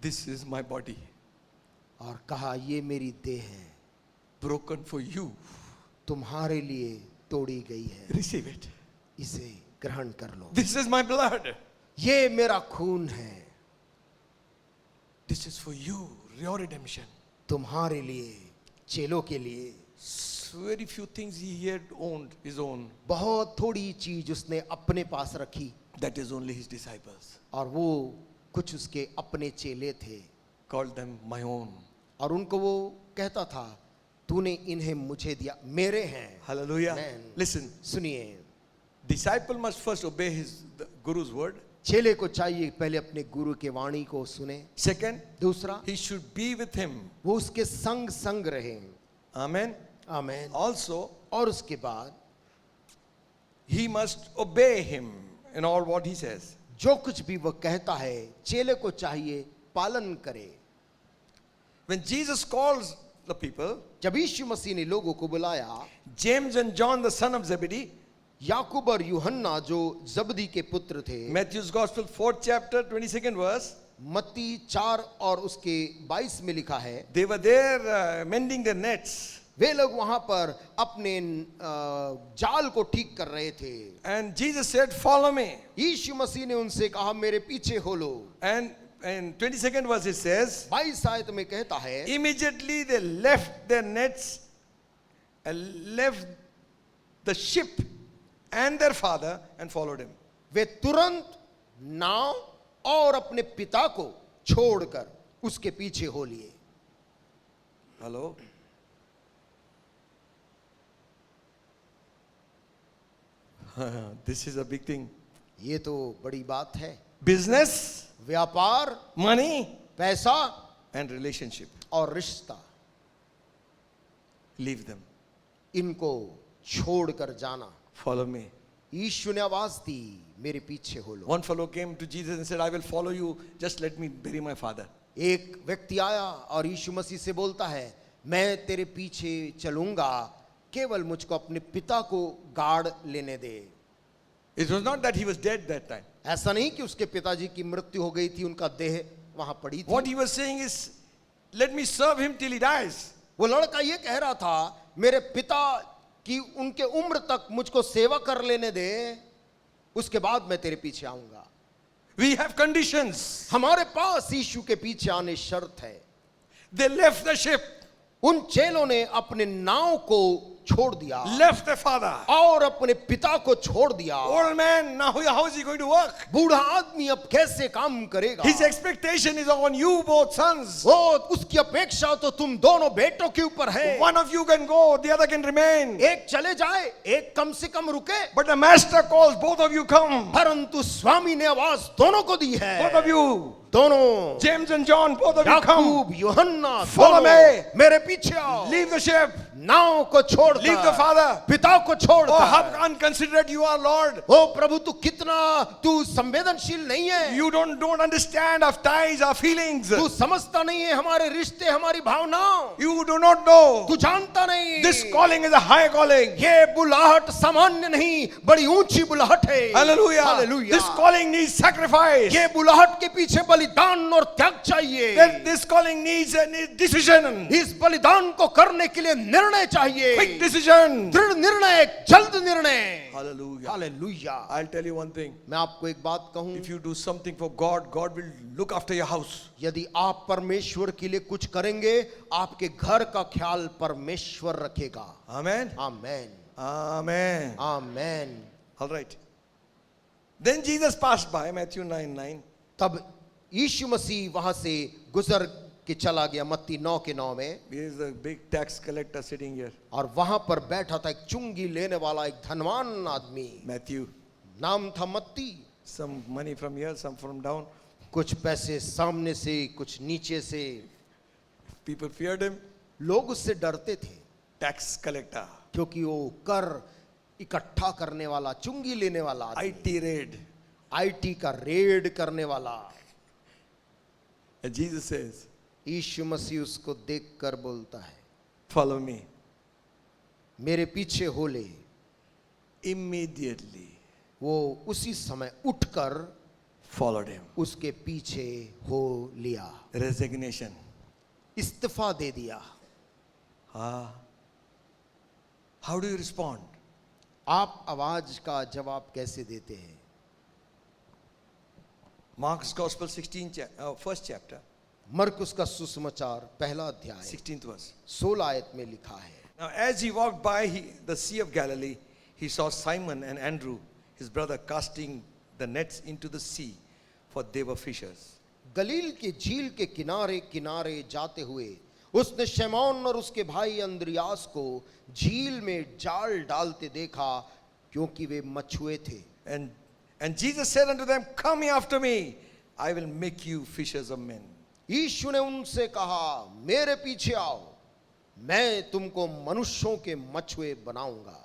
this is my body, और कहा ये मेरी देह है, broken for you. तुम्हारे लिए तोड़ी गई है, Receive it. इसे ग्रहण कर लो। This is my blood. ये मेरा खून है, This is for you, your redemption. तुम्हारे लिए, चेलों के लिए। Very few things he had owned, his own. बहुत थोड़ी चीज उसने अपने पास रखी, That is only his disciples. और वो कुछ उसके अपने चेले थे, Called them my own. और उनको वो कहता था तूने इन्हें मुझे दिया, मेरे हैं। Hallelujah. Amen. Listen, सुनिए, disciple must first obey the guru's word. चेले को चाहिए पहले अपने गुरु के वाणी को सुने। Second, दूसरा, he should be with him. वो उसके संग संग रहे। Amen. आमेन। Also, और उसके बाद he must obey him in all what he says. जो कुछ भी वो कहता है, चेले को चाहिए पालन करे। When Jesus calls the people, जब यीशु मसीह ने लोगों को बुलाया, James and John, the son of Zebedee, याकूब और यूहन्ना जो जबदी के पुत्र थे, Matthew's Gospel, 4th chapter, 22nd verse, मत्ती 4 और उसके 22 में लिखा है, they were there mending their nets. वे लोग वहां पर अपने जाल को ठीक कर रहे थे। And Jesus said, follow me. यीशु मसीह ने उनसे कहा मेरे पीछे हो लो। And in 22nd verse it says, 22 आयत में कहता है, immediately they left their nets and left the ship and their father and followed him. वे तुरंत नाव और अपने पिता को छोड़कर उसके पीछे हो लिए। Hello? This is a big thing. ये तो बड़ी बात है। Business, व्यापार, money, पैसा and relationship. और रिश्ता, Leave them. इनको छोड़कर जाना। Follow me. यीशु ने आवाज दी, मेरे पीछे हो लो। One fellow came to Jesus and said, I will follow you, just let me bury my father. एक व्यक्ति आया और यीशु मसीह से बोलता है, मैं तेरे पीछे चलूंगा, केवल मुझको अपने पिता को गाड़ लेने दे। It was not that he was dead that time. ऐसा नहीं कि उसके पिताजी की मृत्यु हो गई थी, उनका देह वहां पड़ी थी। What he was saying is, let me serve him till he dies. वो लड़का ये कह रहा था, मेरे पिता की उनके उम्र तक मुझको सेवा कर लेने दे, उसके बाद मैं तेरे पीछे आऊंगा। We have conditions. हमारे पास यीशु के पीछे आने शर्त है। They left the ship, उन चेलों ने अपने नाव को छोड़ दिया left their father. और अपने पिता को छोड़ दिया। Old man, now how is he going to work? बूढ़ा आदमी अब कैसे काम करेगा? His expectation is on you, both sons. वो उसकी अपेक्षा तो तुम दोनों बेटों के ऊपर है। One of you can go, the other can remain. एक चले जाए, एक कम से कम रुके। But the master calls, both of you come. परंतु स्वामी ने आवाज दोनों को दी है। Both of you. दोनों, James and John, both of you come. याकूब, यूहन्ना, Follow दोनों me. मेरे पीछे आओ। Leave the ship. नाव को छोड़, Leave the father. पिता को छोड़। Oh, how unconsiderate you are, Lord. ओ प्रभु, तू कितना तू संवेदनशील नहीं है। You don't understand our ties, our feelings. तू समझता नहीं है हमारे रिश्ते, हमारी भावनाओं। You do not know. तू जानता नहीं। This calling is a high calling. ये बुलाहट सामान्य नहीं, बड़ी ऊंची बुलाहट है। Hallelujah. Hallelujah. This calling needs sacrifice. ये बुलाहट के पीछे बलिदान और त्याग चाहिए। Then this calling needs a decision. इस बलिदान को करने के लिए निर्णय चाहिए, Quick decision. दृढ़ निर्णय, जल्द निर्णय। Hallelujah. Hallelujah. I'll tell you one thing. मैं आपको एक बात कहूं, If you do something for God, God will look after your house. यदि आप परमेश्वर के लिए कुछ करेंगे, आपके घर का ख्याल परमेश्वर रखेगा। Amen. Amen, Amen. Amen. All right. Then Jesus passed by, Matthew 9:9. तब यीशु मसीह वहां से गुजर के चला गया, मत्ती 9:9 में। There is a big tax collector sitting here. और वहां पर बैठा था एक चुंगी लेने वाला एक धनवान आदमी, Matthew. नाम था मत्ती। Some money from here, some from down. कुछ पैसे सामने से, कुछ नीचे से। People feared him. लोग उससे डरते थे, Tax collector. क्योंकि वो कर इकट्ठा करने वाला, चुंगी लेने वाला आदमी, IT raid. आईटी का रेड करने वाला। And Jesus says, यीशु मसीह उसको देखकर बोलता है, follow me. मेरे पीछे हो ले। Immediately वो उसी समय उठकर followed him. उसके पीछे हो लिया, Resignation. इस्तीफा दे दिया। How do you respond? आप आवाज का जवाब कैसे देते हैं? Mark's Gospel 1st chapter, मरकुस का सुसमाचार पहला अध्याय 16th verse. 16 आयत में लिखा है, Now as he walked by the Sea of Galilee, he saw Simon and Andrew, his brother, casting the nets into the sea, for they were fishers. गलील के झील के किनारे किनारे जाते हुए उसने शमौन और उसके भाई अंद्रियास को झील में जाल डालते देखा, क्योंकि वे मछुए थे। And Jesus said unto them, come ye after me, I will make you fishers of men. यीशु ने उनसे कहा, मेरे पीछे आओ, मैं तुमको मनुष्यों के मछुए बनाऊंगा।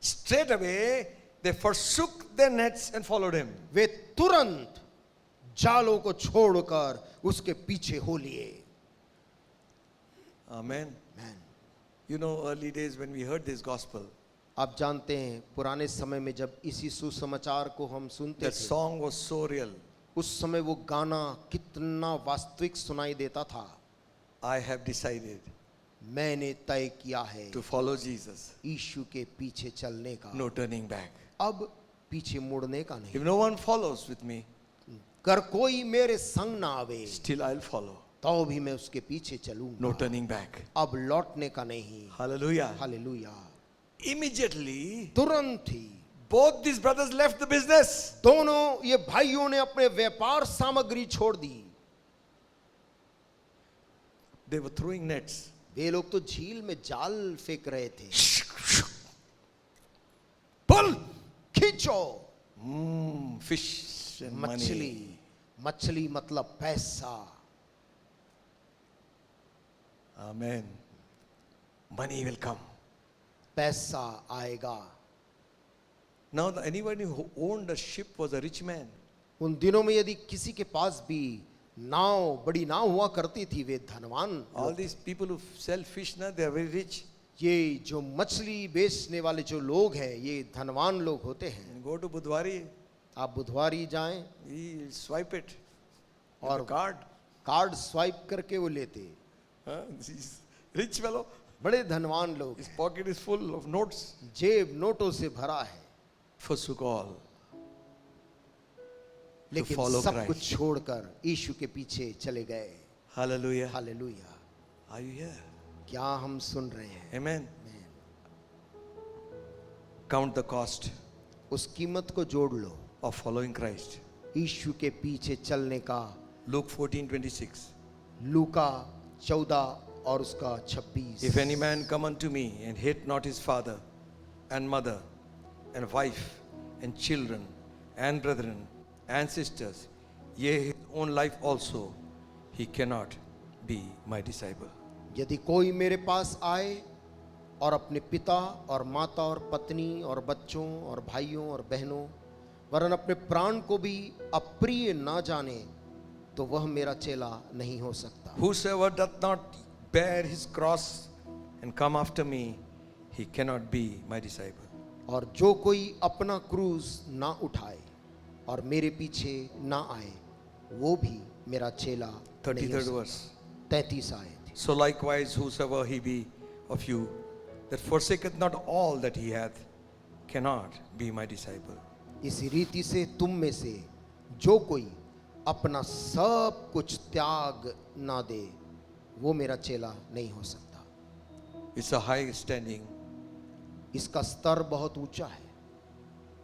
Straightway they forsook their nets and followed him. वे तुरंत जालों को छोड़कर उसके पीछे हो लिए। Amen. Man, You know, early days when we heard this gospel, आप जानते हैं पुराने समय में जब इसी सुसमाचार को हम सुनते that थे, song was so real. उस समय वो गाना कितना वास्तविक सुनाई देता था। I have decided मैंने तय किया है to follow Jesus. यीशु के पीछे चलने का, No turning back. अब पीछे मुड़ने का If नहीं। no one follows with me, कर कोई मेरे संग ना आवे still I'll follow. तो भी मैं उसके पीछे No चलूंगा, turning back. अब लौटने का नहीं। Hallelujah. हालेलुया। Immediately, तुरंत ही both these brothers left the business. दोनों ये भाइयों ने अपने व्यापार सामग्री छोड़ दी। They were throwing nets. वे लोग तो झील में जाल फेंक रहे थे। Pull! खींचो। Fish and मछली, money. मछली मतलब पैसा। Amen. Money will come. पैसा आएगा। Now, anybody who owned a ship was a rich man. उन दिनों में यदि किसी के पास भी नाव, बड़ी नाव हुआ करती थी, वे धनवान। All these people who sell fish now, they are very rich. ये जो मछली बेचने वाले जो लोग हैं, ये धनवान लोग होते हैं। And go to Budhwari, आप बुधवारी जाएं he swipe it. और Or card. कार्ड स्वाइप करके वो लेते। He's rich fellow. बड़े धनवान लोग, His pocket is full of notes. जेब नोटों से भरा है, Forsook all. लेकिन follow सब Christ. कुछ छोड़कर यीशु के पीछे चले गए। Hallelujah. Hallelujah. Are you here? क्या हम सुन रहे हैं? Amen. Count the cost उस कीमत को जोड़ लो, of following Christ. यीशु के पीछे चलने का। Luke 14:26. लूका 14 और उसका 26। If any man come unto me and hate not his father and mother and wife and children and brethren and sisters, yea, his own life also, he cannot be my disciple. यदि कोई मेरे पास आए और अपने पिता और माता और पत्नी और बच्चों और भाइयों और बहनों वरन अपने प्राण को भी अप्रिय ना जाने, तो वह मेरा चेला नहीं हो सकता। Whosoever doth not bear his cross and come after me, he cannot be my disciple. और जो कोई अपना क्रूज ना उठाए और मेरे पीछे ना आए, वो भी मेरा चेला नहीं हो 33rd सकता। verse. 33 आयत। So likewise, whosoever he be of you that forsaketh not all that he hath, cannot be my disciple. इसी रीति से तुम में से जो कोई अपना सब कुछ त्याग ना दे, वो मेरा चेला नहीं हो सकता। It's a high standing. इसका स्तर बहुत ऊंचा है,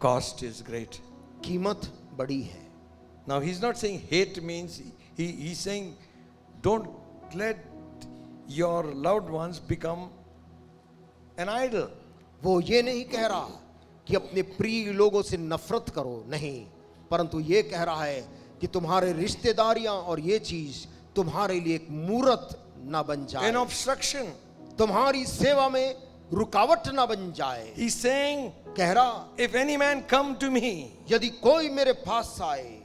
Cost is great. कीमत बड़ी है। Now he's not saying hate means, he's saying don't let your loved ones become an idol. वो ये नहीं कह रहा कि अपने प्रिय लोगों से नफरत करो, नहीं, परंतु ये कह रहा है कि तुम्हारे रिश्तेदारियां और ये चीज तुम्हारे लिए एक मूर्त ना बन जाए, An obstruction. तुम्हारी सेवा में रुकावट ना बन जाए। He's saying, कह रहा, if any man come to me, यदि कोई मेरे पास आए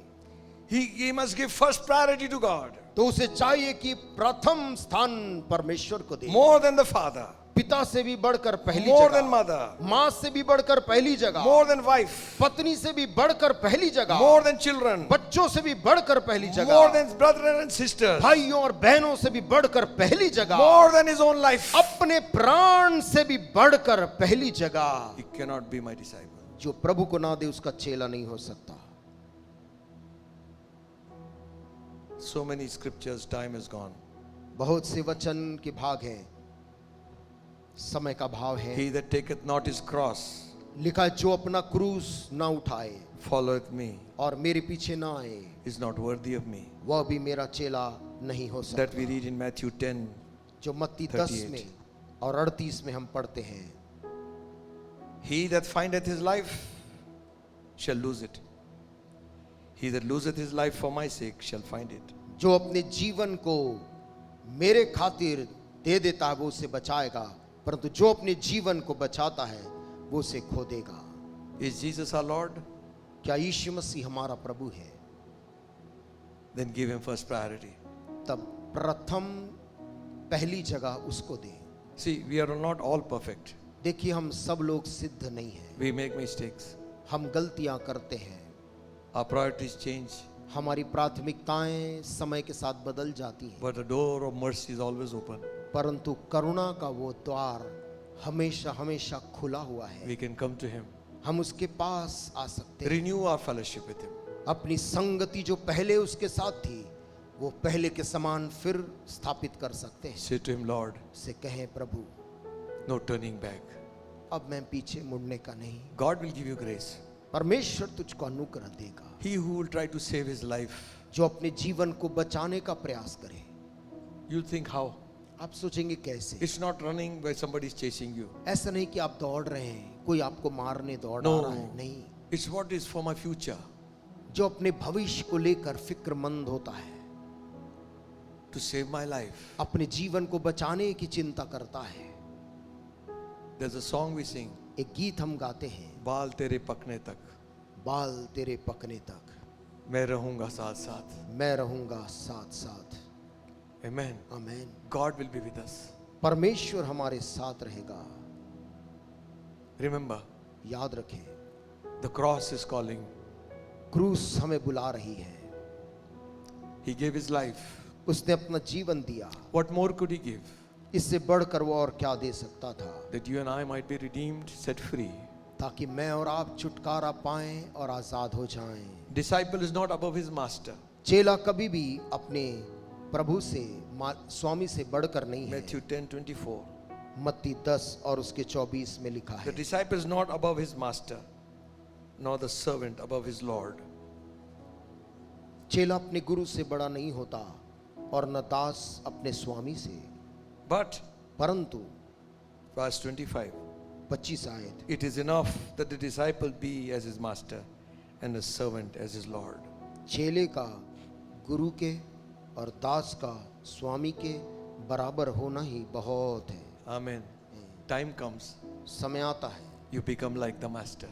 he must give first priority to God, तो उसे चाहिए कि प्रथम स्थान परमेश्वर को दे, more than the father, पिता से भी बढ़कर पहली more जगह, than mother, माँ से भी बढ़कर पहली जगह, more than wife, पत्नी से भी बढ़कर पहली जगह, more than children, बच्चों से भी बढ़कर पहली more जगह, than brothers and sisters, भाइयों और बहनों से भी बढ़कर पहली जगह, more than his own life. अपने प्राण से भी बढ़कर पहली जगह। He cannot be my disciple. जो प्रभु को ना दे उसका चेला नहीं हो सकता। So many scriptures, time is gone. बहुत से वचन के भाग हैं, समय का भाव है। He that taketh not his cross, लिखा है, जो अपना क्रूस ना उठाए followeth me, और मेरे पीछे ना आए, is not worthy of me. वह भी मेरा चेला नहीं हो सकता। That we read in Matthew 10. जो मत्ती 38 10 में और 38 में हम पढ़ते हैं, He that findeth his life shall lose it. He that loseth his life for my sake shall find it. जो अपने जीवन को मेरे खातिर दे देता है वो उसे बचाएगा, परंतु जो अपने जीवन को बचाता है वो उसे खो देगा। Is Jesus our Lord? क्या यीशु मसीह हमारा प्रभु है? Then give him first priority. तब प्रथम पहली जगह उसको दे। See, we are not all perfect. देखिए, हम सब लोग सिद्ध नहीं हैं, We make mistakes. हम गलतियां करते हैं, Our priorities change. हमारी प्राथमिकताएं समय के साथ बदल जाती हैं, But the door of mercy is always open. परंतु करुणा का वो द्वार हमेशा हमेशा खुला हुआ है। We can come to him. हम उसके पास आ सकते हैं। Renew our fellowship with him. अपनी संगति जो पहले उसके साथ थी वो पहले के समान फिर स्थापित कर सकते हैं। Say to him, Lord, से कहें, प्रभु no turning back. अब मैं पीछे मुड़ने का नहीं। God will give you grace. परमेश्वर तुझको अनुग्रह देगा। He who will try to save his life, जो अपने जीवन को बचाने का प्रयास करे, you'll think how? आप सोचेंगे कैसे? It's not running where somebody is chasing you. ऐसा नहीं कि आप दौड़ रहे हैं, कोई आपको मारने दौड़ No. रहा है, नहीं। It's what is for my future. जो अपने भविष्य को लेकर फिक्रमंद होता है, To save my life. अपने जीवन को बचाने की चिंता करता है। There's a song we sing. एक गीत हम गाते हैं, बाल तेरे पकने तक बाल तेरे पकने तक मैं रहूंगा साथ साथ. मैं रहूंगा साथ साथ। Amen. आमीन। God will be with us. परमेश्वर हमारे साथ रहेगा। Remember, याद रखें, the cross is calling. क्रूस हमें बुला रही है। He gave his life. उसने अपना जीवन दिया, What more could he give? इससे बढ़कर वो और क्या दे सकता था? That you and I might be redeemed, set free. ताकि मैं और आप छुटकारा पाएं और आजाद हो जाएं। Disciple is not above his master. चेला कभी भी अपने प्रभु से, स्वामी से बढ़कर नहीं है। Matthew 10:24. मत्ती 10 और उसके 24 में लिखा The है, disciple is not above his master, nor the servant above his Lord. चेला अपने गुरु से बड़ा नहीं होता और न दास अपने स्वामी से, But, परंतु verse 25, 25 आयत, it is enough that the disciple be as his master and the servant as his Lord. चेले का गुरु के और दास का स्वामी के बराबर होना ही बहुत है। Amen. Time comes, समय आता है, you become like the master.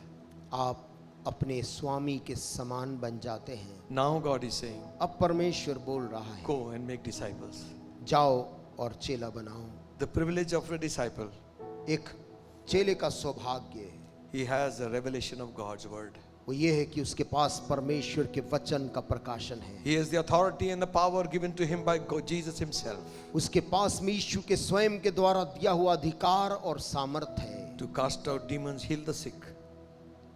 आप अपने स्वामी के समान बन जाते हैं। Now God is saying, अब परमेश्वर बोल रहा है, go and make disciples. जाओ और चेला बनाओ। The privilege of a disciple, एक चेले का सौभाग्य, he has a revelation of God's word. वो ये है कि उसके पास परमेश्वर के वचन का प्रकाशन है। He has the authority and the power given to him by Jesus himself उसके पास में यीशु के स्वयं के द्वारा दिया हुआ अधिकार और सामर्थ है to cast out demons, heal the sick,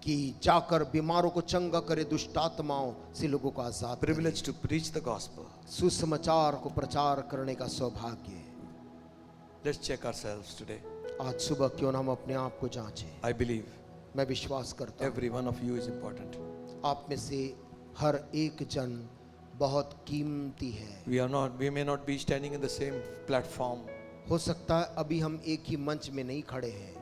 कि जाकर बीमारों को चंगा करे, दुष्ट आत्माओं से लोगों को आजाद करे। privilege to preach the gospel. सुसमाचार को प्रचार करने का सौभाग्य है। Let's check ourselves today. आज सुबह क्यों ना हम अपने आप को जांचें। I believe मैं विश्वास करता हूँ every one of you is important. आप में से हर एक जन बहुत कीमती है। We may not be standing in the same platform, हो सकता है अभी हम एक ही मंच में नहीं खड़े हैं,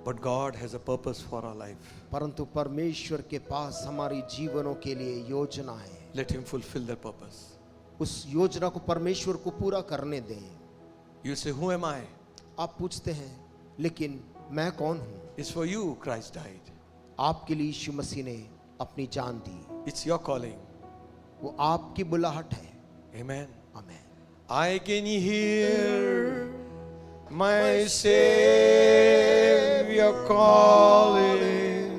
but God has a purpose for our life. परंतु परमेश्वर के पास हमारी जीवनों के लिए योजना है। Let him fulfill that purpose. उस योजना को परमेश्वर को पूरा करने दें। You say, who am I? आप पूछते हैं, लेकिन मैं कौन हूँ? It's for you Christ died. आपके लिए यीशु मसीह ने अपनी जान दी। It's your calling. वो आपकी बुलाहट है। Amen. आमीन। I can hear my Savior calling.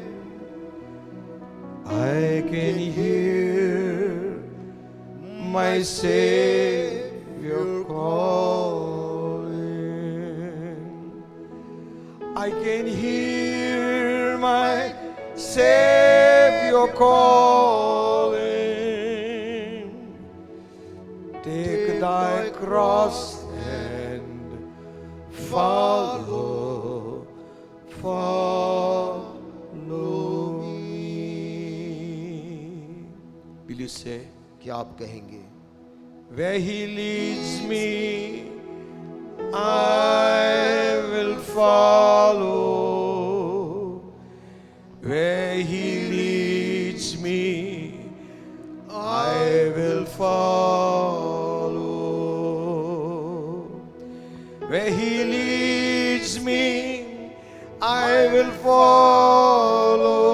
I can hear my Savior calling. I can hear my Savior calling. Take thy cross and follow me. Will you say, क्या आप कहेंगे? where he leads me, I will follow. Where he leads me, I will follow. Where he leads me, I will follow.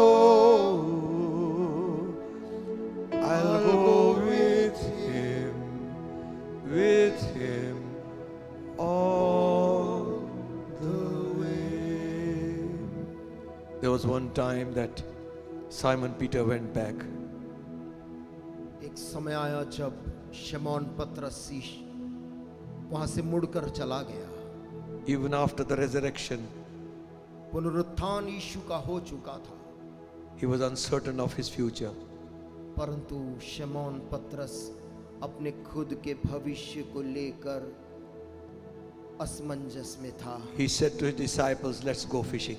I'll go with him all the way. There was one time that Simon Peter went back. एक समय आया जब शमौन पतरस वहां से मुड़कर चला गया। Even after the resurrection, पुनरुत्थान यीशु का हो चुका था, he was uncertain of his future. परंतु शमौन पतरस अपने खुद के भविष्य को लेकर असमंजस में था। He said to his disciples, let's go fishing.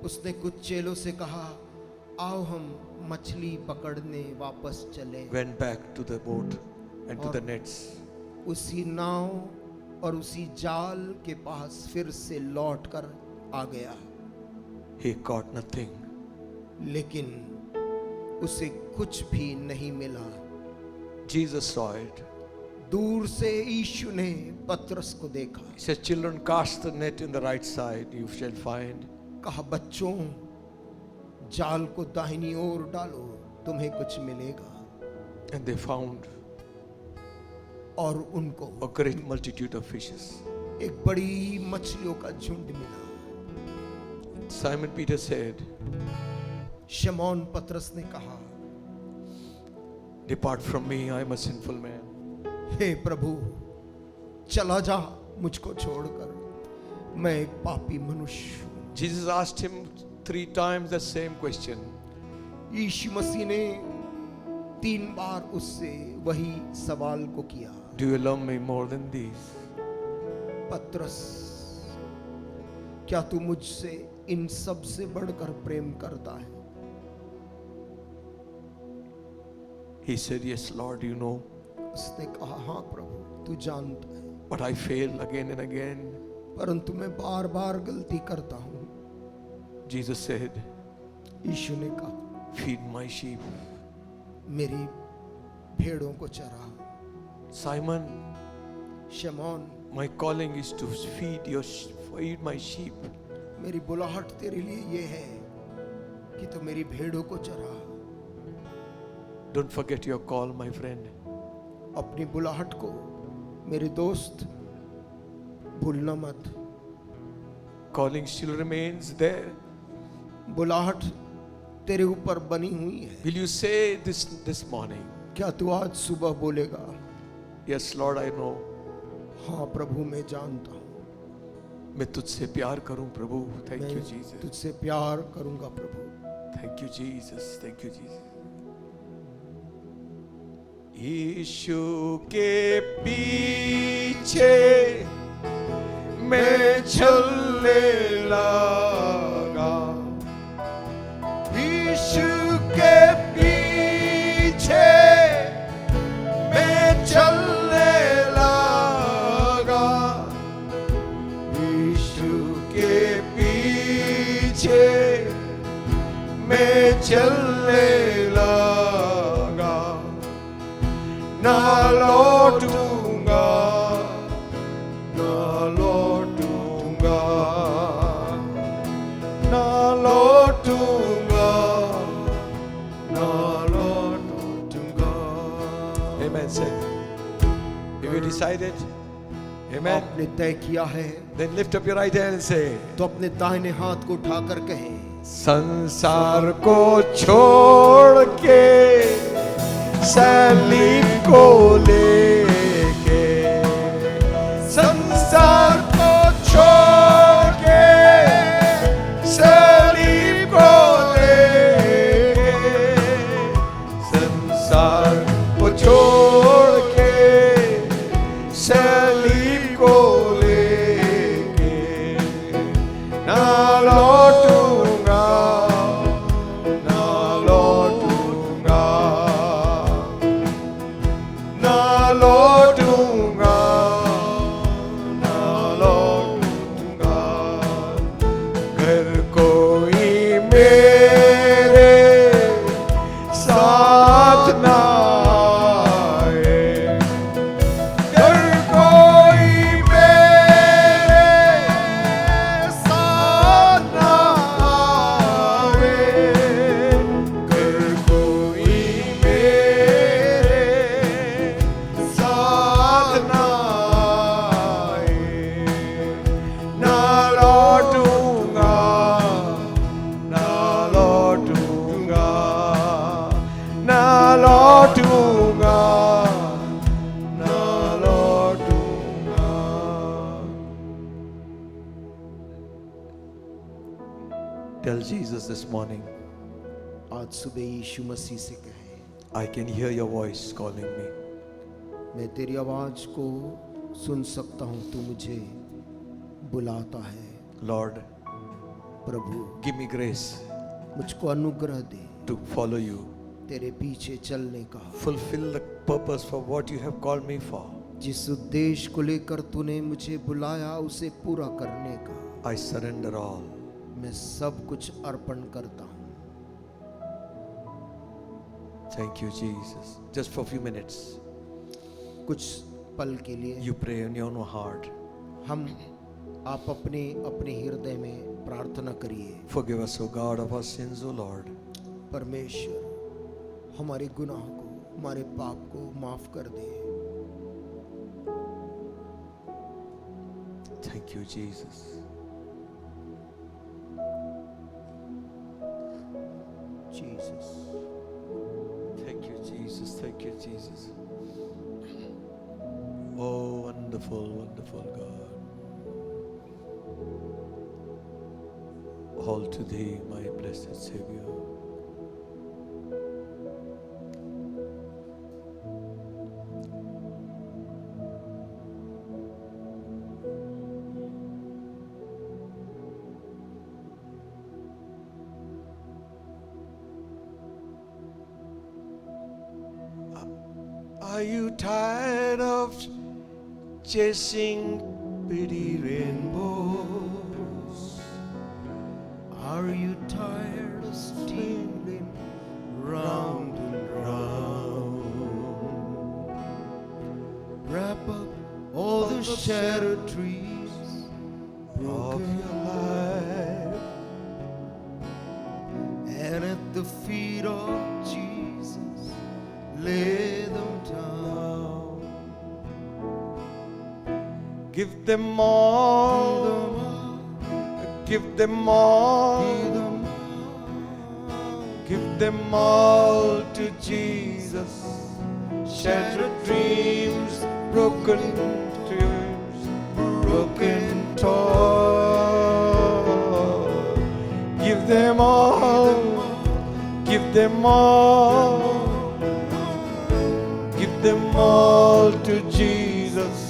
उसने कुछ चेलों से कहा, आओ हम मछली पकड़ने वापस चले। Went back to the boat and to the nets. उसी नाव और उसी जाल के पास फिर से लौटकर आ गया, He caught nothing. लेकिन उसे कुछ भी नहीं मिला। Jesus saw it. दूर से यीशु ने पतरस को देखा। He said, children, cast the net in the right side, you shall find. कहा, बच्चों जाल को दाहिनी ओर डालो, तुम्हें कुछ मिलेगा। And they found और उनको a great multitude of fishes. एक बड़ी मछलियों का झुंड मिला। Simon Peter said, शमौन पतरस ने कहा, depart from me, I am a sinful man. हे प्रभु, चला जा मुझको छोड़कर, मैं एक पापी मनुष्य हूँ। Jesus asked him 3 times the same question. यीशु मसीह ने 3 बार उससे वही सवाल को किया। Do you love me more than these? पतरस, क्या तू मुझसे इन सब से बढ़कर प्रेम करता है? He said, yes, Lord, you know. उसने कहा, हाँ प्रभु, तू जानता है, But I fail again and again. परंतु मैं बार बार गलती करता हूँ। Jesus said, यीशु ने कहा, feed my sheep. मेरी भेड़ों को चरा। Simon, शमौन, my calling is to feed my sheep. मेरी बुलाहट तेरे लिए ये है कि तू मेरी भेड़ों को चरा। Don't forget your call, my friend. अपनी बुलाहट को मेरे दोस्त भूलना मत। Calling still remains there. बुलाहट तेरे ऊपर बनी हुई है। Will you say this morning? क्या तू आज सुबह बोलेगा, Yes, Lord, I know. हाँ प्रभु मैं जानता हूँ, मैं तुझसे प्यार करूं प्रभु. Thank you, मैं Jesus. तुझसे प्यार करूंगा प्रभु। Thank you, Jesus. Thank you, Jesus. यीशु के पीछे मैं चलने लगा, यीशु के पीछे मैं चलने लगा, यीशु के पीछे मैं चलने लगा, ना लौटूंगा, ना लौटूंगा, ना लौटूंगा, ना लौटूंगा. Amen. Say, if you decided, Amen. आपने तय किया है Then lift up your right hand and say, तो अपने दाहिने हाथ को उठाकर कहें, संसार को छोड़ के सलीब को लेके, संसार को छोड़ के सलीब को लेके, संसार को छोड़ के सलीब को लेके, ना लौटूंगा, ना लौटूंगा, ना लौटूंगा, ना लौटूंगा. घर कोई मेरे साथ ना आए, घर कोई मेरे साथ ना आए, घर कोई मेरे साथ ना आए, ना लौटूंगा, ना लौटूंगा, ना लौटूंगा, ना लौटूंगा. Tell Jesus this morning, आज सुबह यीशु मसीह से कहें, I can hear your voice calling me. मैं तेरी आवाज को सुन सकता हूँ, तू मुझे बुलाता है। Lord, प्रभु give me grace मुझको अनुग्रह दे to follow you, तेरे पीछे चलने का, fulfill the purpose for what you have called me for. जिस उद्देश्य को लेकर तूने मुझे बुलाया उसे पूरा करने का। I surrender all. मैं सब कुछ अर्पण करता हूँ। Thank you, Jesus. Just for a few minutes, कुछ पल के लिए you pray in your own heart. आप अपने अपने हृदय में प्रार्थना करिए। Forgive us, O God, of our sins, O Lord. परमेश्वर हमारे गुनाहों को, हमारे पाप को माफ कर दे। Thank you, Jesus. Jesus, Thank you, Jesus. Thank you, Jesus. Oh, wonderful, wonderful God. All to thee, my blessed Savior. Are you tired of chasing pretty rainbows? Are you tired of stealing round and round? Wrap up all the shattered trees Of broken, your life, and at the feet of Jesus lay them down. give them all, give them all, them all to Jesus. Shattered dreams, broken dreams, broken toys. Give them all, give them all, give them all to Jesus,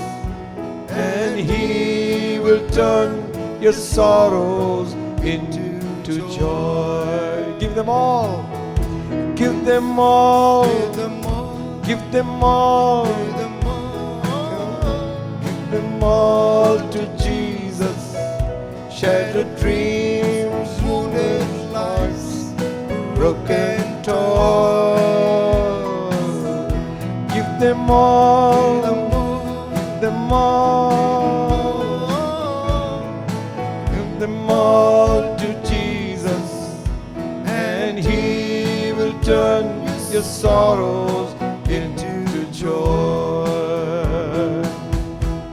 and He will turn your sorrows into joy. Give them all, give them all, give them all, give them all to Jesus. Shattered dreams, wounded lives, broken toys. Give them all, give them all, give them all to Jesus, and He will turn your sorrows into joy.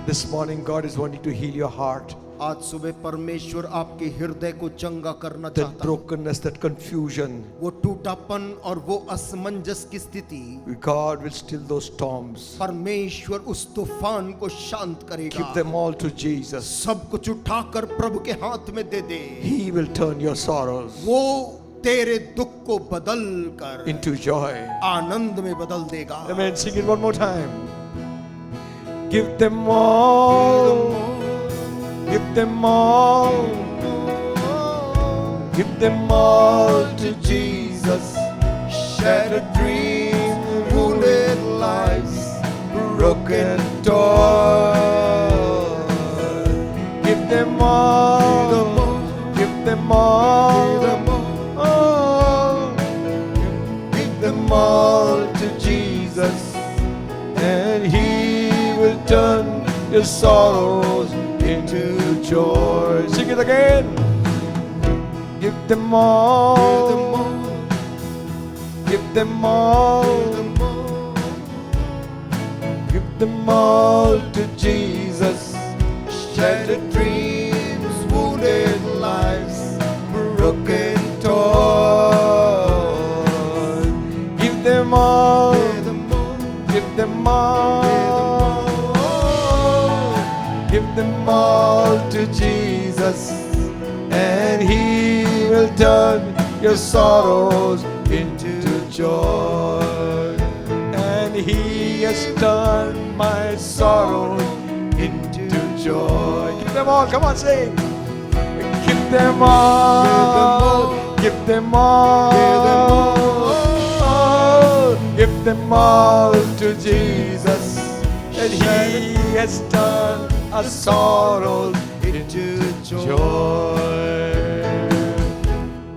This morning God is wanting to heal your heart. आज सुबह परमेश्वर आपके हृदय को चंगा करना That चाहता है। brokenness, that confusion, वो टूटापन और वो असमंजस की स्थिति, God will still those storms. परमेश्वर उस तूफान को शांत करेगा। Give them all to Jesus. सब कुछ उठाकर प्रभु के हाथ में दे दे। He will turn your sorrows वो तेरे दुख को बदल कर into joy. आनंद में बदल देगा। Amen. Sing it one more time. Give them all. Give them all. Give them all to Jesus. Shattered dreams, wounded lives, broken toys. Give them all. Give them all. Give them all to Jesus, and He will turn your sorrows into joy. Sing it again. Give them all. Give them all. Give them all to Jesus. Shattered dreams, wounded lives, broken toys. Give them all. Give them all. Give them all to Jesus, and He will turn your sorrows into joy. And He has turned my sorrows into joy. Give them all. Come on, sing. Give them all. Give them all. Give them all to Jesus, and He has turned our sorrows into joy.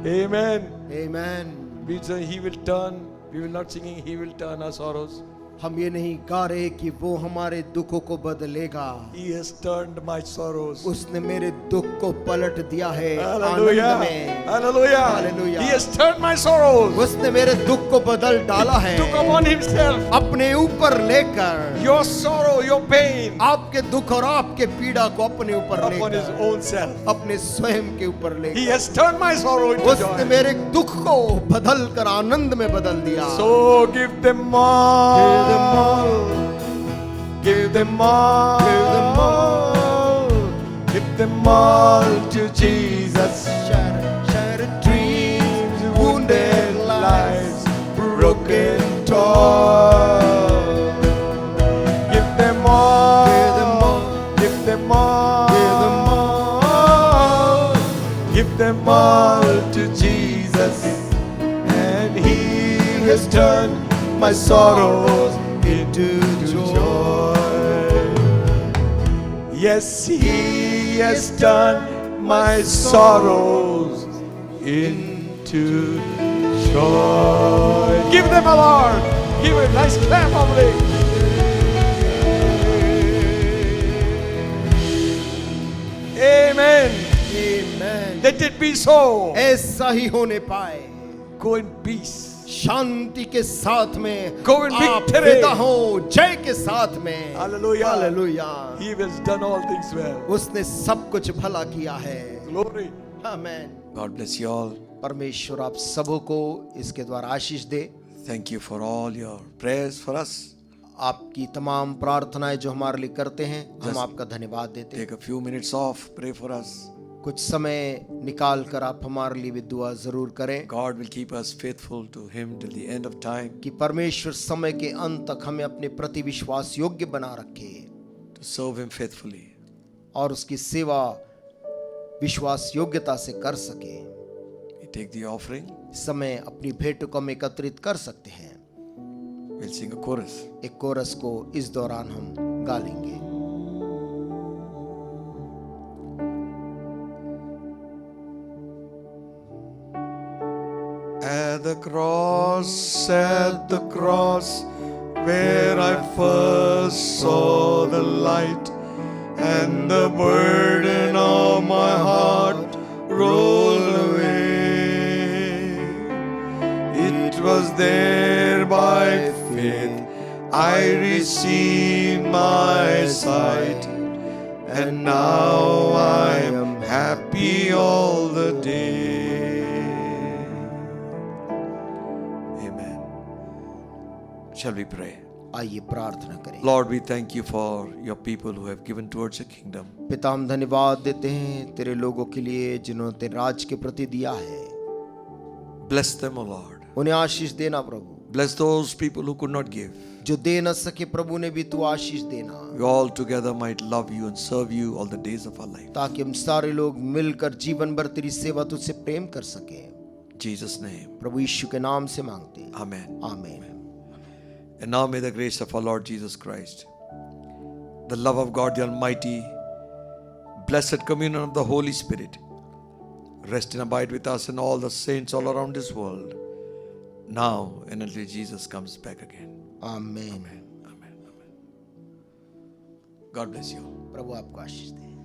Amen. Amen. We say He will turn. We will not singing He will turn our sorrows. हम ये नहीं गा रहे कि वो हमारे दुखों को बदलेगा। He has turned my sorrows. उसने मेरे दुख को पलट दिया है Hallelujah. आनंद में। Hallelujah. Hallelujah. He has turned my sorrows. उसने मेरे दुख को बदल डाला है Took upon Himself अपने ऊपर लेकर। your sorrow, your pain आपके दुख और आपके पीड़ा को अपने ऊपर upon His लेकर own self. अपने स्वयं के ऊपर He लेकर has turned my sorrow into उसने joy. मेरे दुख को बदल कर आनंद में बदल दिया। So give them all. Give them all. Give them all to Jesus. Shattered Dreams, wounded lives, broken toys. Give them all. Give them all. Give them all to Jesus, and He has turned my sorrows into joy. Yes, He has turned my sorrows into joy. Give them a Lord. Give a nice clap of it. Amen. Amen. Let it be so. ऐसा ही होने पाए। Go in peace. शांति के साथ में Go in आप victory. विदा हो जय के साथ में। Hallelujah. Hallelujah. He has done all things well. उसने सब कुछ भला किया है। Glory. Amen. God bless you all. परमेश्वर आप सबों को इसके द्वारा आशीष दे। Thank you for all your prayers for us. आपकी तमाम प्रार्थनाएं जो हमारे लिए करते हैं, हम Just आपका धन्यवाद देते हैं। Take a few minutes off, pray for us. कुछ समय निकाल कर आप हमारे लिए भी दुआ जरूर करें God will keep us faithful to Him till the end of time, कि परमेश्वर समय के अंत तक हमें अपने प्रति विश्वास योग्य बना रखे to serve Him faithfully. और उसकी सेवा विश्वास योग्यता से कर सके। We take the offering, इस समय अपनी भेंट को हम एकत्रित कर सकते हैं। we'll sing a chorus. एक कोरस को इस दौरान हम गा लेंगे। At the cross, where I first saw the light, and the burden of my heart rolled away. It was there by faith I received my sight, and now I am happy all the day. Amen. Shall we pray? आइए प्रार्थना करें। Lord, we thank you for your people who have given towards your kingdom. पिता, हम धन्यवाद देते हैं तेरे लोगों के लिए जिन्होंने तेरे राज के प्रति दिया है। Bless them, O Lord. उन्हें आशीष देना प्रभु। Bless those people who could not give. जो दे न सके प्रभु ने भी तू आशीष देना, We all together might love you and serve you all the days of our life. ताकि हम सारे लोग मिलकर जीवन भर तेरी सेवा तुझसे प्रेम कर सके। In Jesus' name. प्रभु यीशु के नाम से मांगते हैं, Amen. आमीन। And now may the grace of our Lord Jesus Christ, the love of God the Almighty, blessed communion of the Holy Spirit, rest and abide with us and all the saints all around this world, now and until Jesus comes back again. आमीन। Amen. Amen. God bless you. प्रभु आपको आशीष दे।